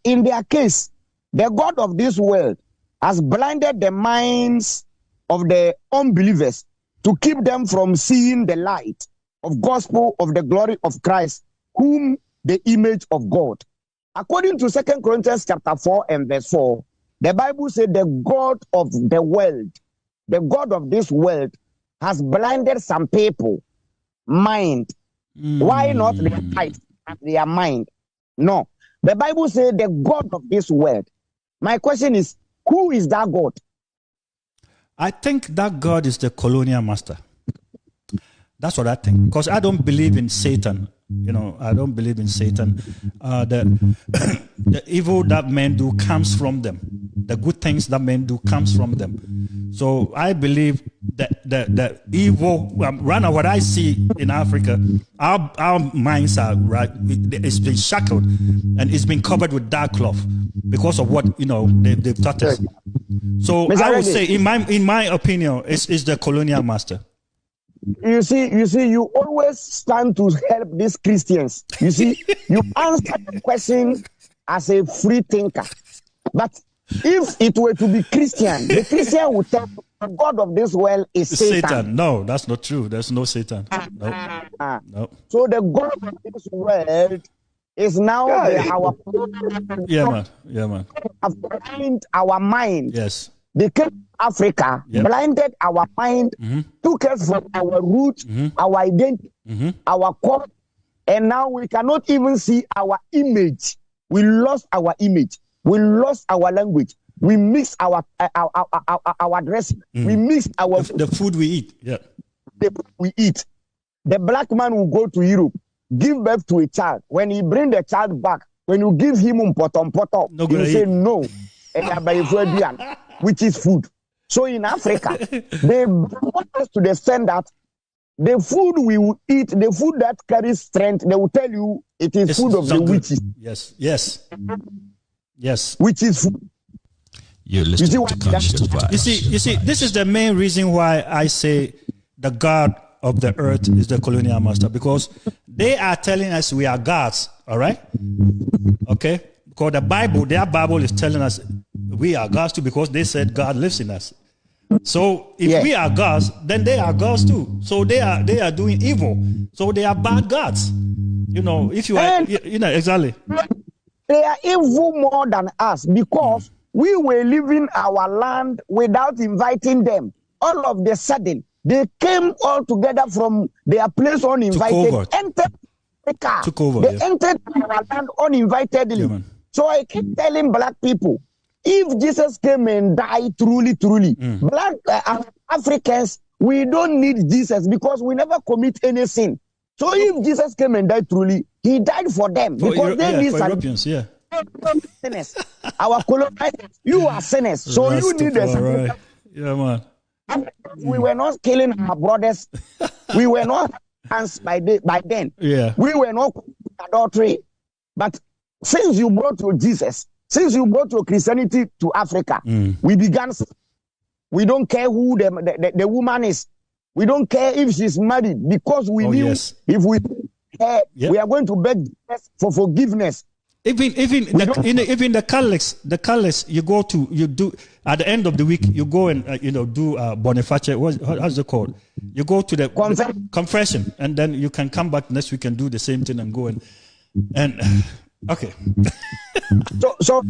Speaker 2: In their case, the God of this world has blinded the minds of the unbelievers to keep them from seeing the light of gospel of the glory of Christ, whom the image of God. According to 2 Corinthians chapter 4 and verse 4, the Bible said the God of the world, the God of this world, has blinded some people mind. Why not their eyes, but their mind? No. The Bible says the God of this world. My question is, who is that God?
Speaker 1: I think that God is the colonial master. That's what I think. Because I don't believe in Satan. I don't believe in Satan. The evil that men do comes from them. The good things that men do comes from them. So I believe that the evil, right now what I see in Africa, our minds are right. It's been shackled and it's been covered with dark cloth because of what they've taught us. So I would say, in my opinion, it's the colonial master.
Speaker 2: you always stand to help these Christians. You see, you answer the question as a free thinker. But if it were to be Christian, the Christian would tell you the God of this world is Satan.
Speaker 1: No, that's not true. There's no Satan. No. No.
Speaker 2: So the God of this world is now our
Speaker 1: man.
Speaker 2: Have blind our mind.
Speaker 1: Yes.
Speaker 2: They came to Africa, blinded our mind, took us from our roots, our identity, our core, and now we cannot even see our image. We lost our image. We lost our language. We mix our dressing. We mix our
Speaker 1: the food we eat. Yeah.
Speaker 2: The food we eat. The black man will go to Europe, give birth to a child. When he bring the child back, when you give him potom, he will say no, which is food. So in Africa, they want us to understand that the food we will eat, the food that carries strength, they will tell you it is food of the witches.
Speaker 1: Yes.
Speaker 2: Which is food.
Speaker 3: You're listening to Conscious Vibes.
Speaker 1: You see, this is the main reason why I say the God of the earth is the colonial master, because they are telling us we are gods, all right? Okay? Because their Bible is telling us we are gods too, because they said God lives in us. So if we are gods, then they are gods too. So they are doing evil. So they are bad gods. You know, if you are, exactly.
Speaker 2: They are evil more than us, because we were leaving our land without inviting them. All of the sudden, they came all together from their place uninvited, entered Africa. They entered our land uninvitedly. Yeah, so I keep telling black people, if Jesus came and died truly, black Africans, we don't need Jesus because we never commit any sin. So if Jesus came and died truly, he died for them because they need
Speaker 1: Europeans,
Speaker 2: sinners. Our colonizers, you are sinners, so you need a
Speaker 1: right. Yeah, man.
Speaker 2: We were not killing our brothers. We were not hands by then.
Speaker 1: Yeah.
Speaker 2: We were not adultery. But since you brought your Jesus, since you brought your Christianity to Africa, we began. We don't care who the woman is. We don't care if she's married, because we knew if we care, we are going to beg for forgiveness. Even
Speaker 1: the Catholics, you do at the end of the week, you go and do Boniface. How's it called? You go to the confession, and then you can come back next week and do the same thing and go and okay.
Speaker 2: so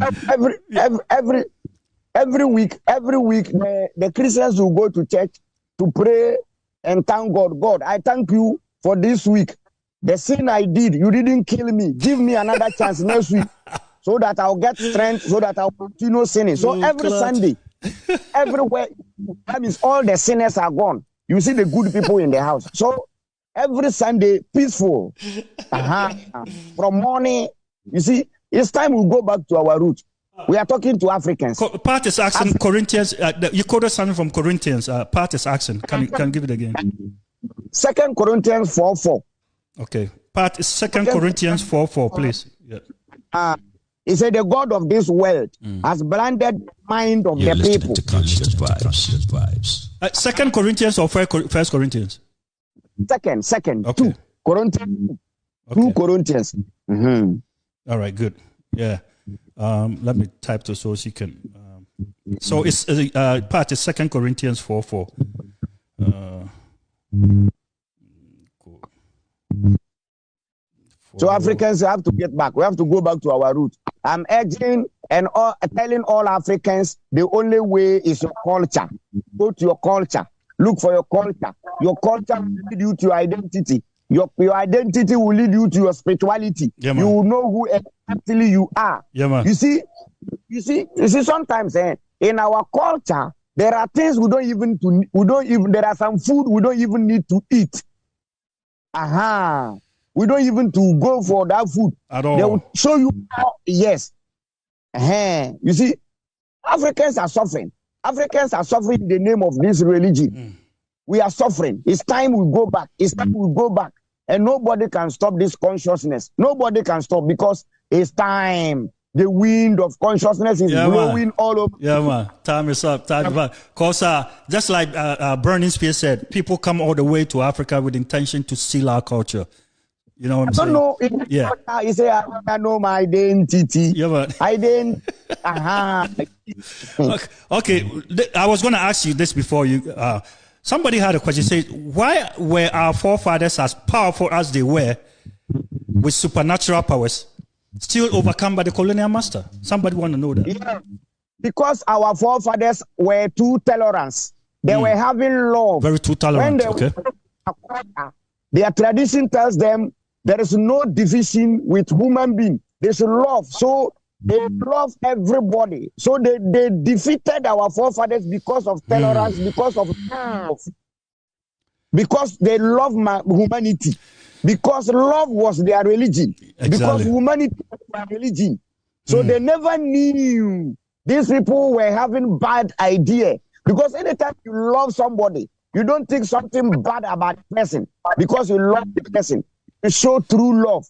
Speaker 2: every week the Christians will go to church to pray and thank God. God, I thank you for this week. The sin I did, you didn't kill me. Give me another chance next week so that I'll get strength, so that I'll continue sinning. So every Sunday, everywhere, that means all the sinners are gone. You see the good people in the house. So every Sunday, peaceful. From morning, you see, it's time we go back to our roots. We are talking to Africans.
Speaker 1: Part is asking Corinthians. You quoted something from Corinthians. Part is asking. Can you give it again?
Speaker 2: 2 Corinthians 4:4.
Speaker 1: Okay. Part is 2 Corinthians 4:4, please. Yeah.
Speaker 2: He said the God of this world has blinded the mind of the people.
Speaker 3: To Conscious Vibes.
Speaker 1: 2 Corinthians or 1 Corinthians?
Speaker 2: Second.
Speaker 1: Okay.
Speaker 2: 2 Corinthians. 2 Corinthians.
Speaker 1: All right, good. Yeah. Let me type this so she can. So it's part is 2 Corinthians 4:4.
Speaker 2: So Africans have to get back. We have to go back to our roots. I'm urging and telling all Africans the only way is your culture. Go to your culture. Look for your culture. Your culture will lead you to your identity. Your identity will lead you to your spirituality.
Speaker 1: Yeah,
Speaker 2: you will know who exactly you are.
Speaker 1: Yeah, man.
Speaker 2: You see, sometimes in our culture, there are things there are some food we don't even need to eat. We don't even to go for that food.
Speaker 1: At all.
Speaker 2: They will show you how, yes. You see, Africans are suffering. Africans are suffering in the name of this religion. We are suffering. It's time we go back. It's time we go back. And nobody can stop this consciousness. Nobody can stop, because it's time. the wind of consciousness is blowing all over.
Speaker 1: Yeah, man. Time is up. Time is up. Because just like Burning Spear said, people come all the way to Africa with intention to steal our culture. You know what I'm saying?
Speaker 2: I don't know.
Speaker 1: Yeah.
Speaker 2: He say, I know my identity.
Speaker 1: Yeah, man.
Speaker 2: I didn't.
Speaker 1: Okay. I was going to ask you this before you. Somebody had a question. Say, why were our forefathers as powerful as they were with supernatural powers still overcome by the colonial master? Somebody want to know that.
Speaker 2: Yeah. Because our forefathers were too tolerant. They were having love.
Speaker 1: Very too tolerant. Okay.
Speaker 2: Their tradition tells them there is no division with human being. They should love. So they love everybody. So they defeated our forefathers because of tolerance, because of love. Because they love humanity. Because love was their religion.
Speaker 1: Exactly.
Speaker 2: Because humanity was their religion. So they never knew these people were having bad idea. Because anytime you love somebody, you don't think something bad about the person because you love the person. You show true love.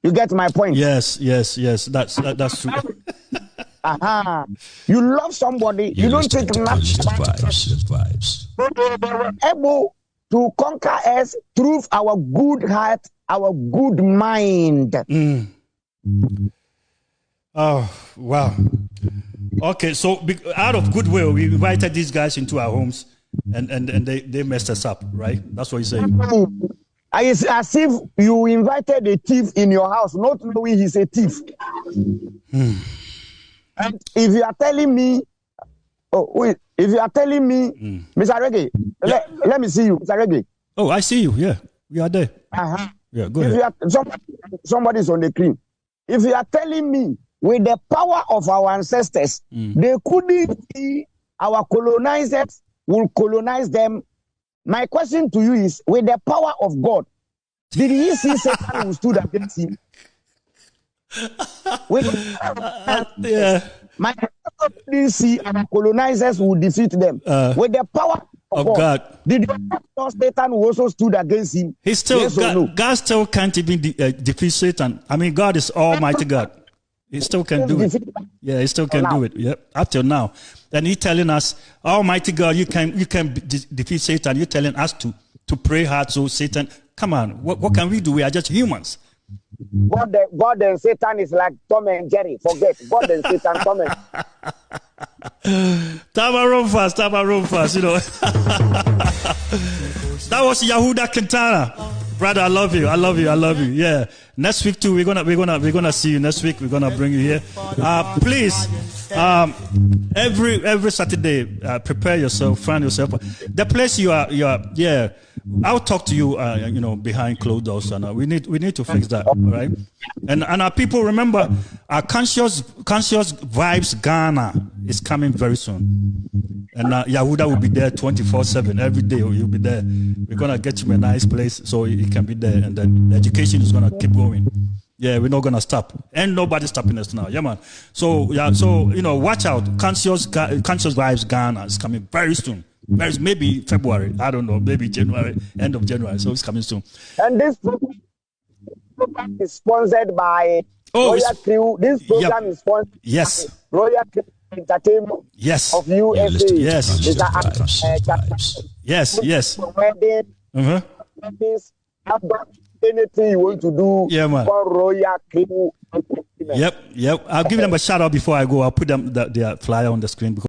Speaker 2: You get my point?
Speaker 1: Yes. That's true.
Speaker 2: You love somebody, you don't think much about
Speaker 3: vibes.
Speaker 2: They were able to conquer us through our good heart, our good mind.
Speaker 1: Oh, wow. Okay, so out of goodwill, we invited these guys into our homes and they messed us up, right? That's what you're saying.
Speaker 2: It's as if you invited a thief in your house, not knowing he's a thief. And if you are telling me, Mr. Reggae, let me see you, Mr. Reggae.
Speaker 1: Oh, I see you. Yeah, we are there. Yeah, go ahead.
Speaker 2: Somebody's on the screen. If you are telling me with the power of our ancestors, they couldn't see our colonizers will colonize them. My question to you is, with the power of God, did he see Satan who stood against him?
Speaker 1: Yeah.
Speaker 2: My question didn't see our colonizers who defeat them. With the power of God, did the Satan who also stood against him?
Speaker 1: He still, God still can't even defeat Satan. I mean, God is Almighty God. He still can do it. Yeah, he still can do it. Yep, up till now. And he telling us, Almighty God, you can defeat Satan. You're telling us to pray hard so Satan. Come on, what can we do? We are just humans.
Speaker 2: God and Satan is like Tom and Jerry. Forget God and Satan. Tom and
Speaker 1: Tama fast, you know. That was Yahuda Quintana. Brother, I love you. Yeah. Next week too, we're gonna see you next week. We're gonna bring you here. Please, every Saturday, prepare yourself, find yourself. The place you are. Yeah. I'll talk to you. Behind closed doors, and we need to fix that, right? And our people, remember, our conscious vibes Ghana is coming very soon. And Yahuda will be there 24/7 every day. You'll be there. We're gonna get you a nice place so you can be there, and then the education is gonna keep going. Yeah, we're not gonna stop, and nobody's stopping us now. Yeah, man. So watch out. Conscious vibes Ghana is coming very soon. Maybe February. I don't know. Maybe January, end of January. So it's coming soon.
Speaker 2: And this program is sponsored by Royal Crew. This program is sponsored by Royal Crew Entertainment of USA.
Speaker 1: Yes.
Speaker 2: Wedding, anything you want to do for Royal Crew Entertainment.
Speaker 1: Yep. I'll give them a shout out before I go. I'll put them their flyer on the screen.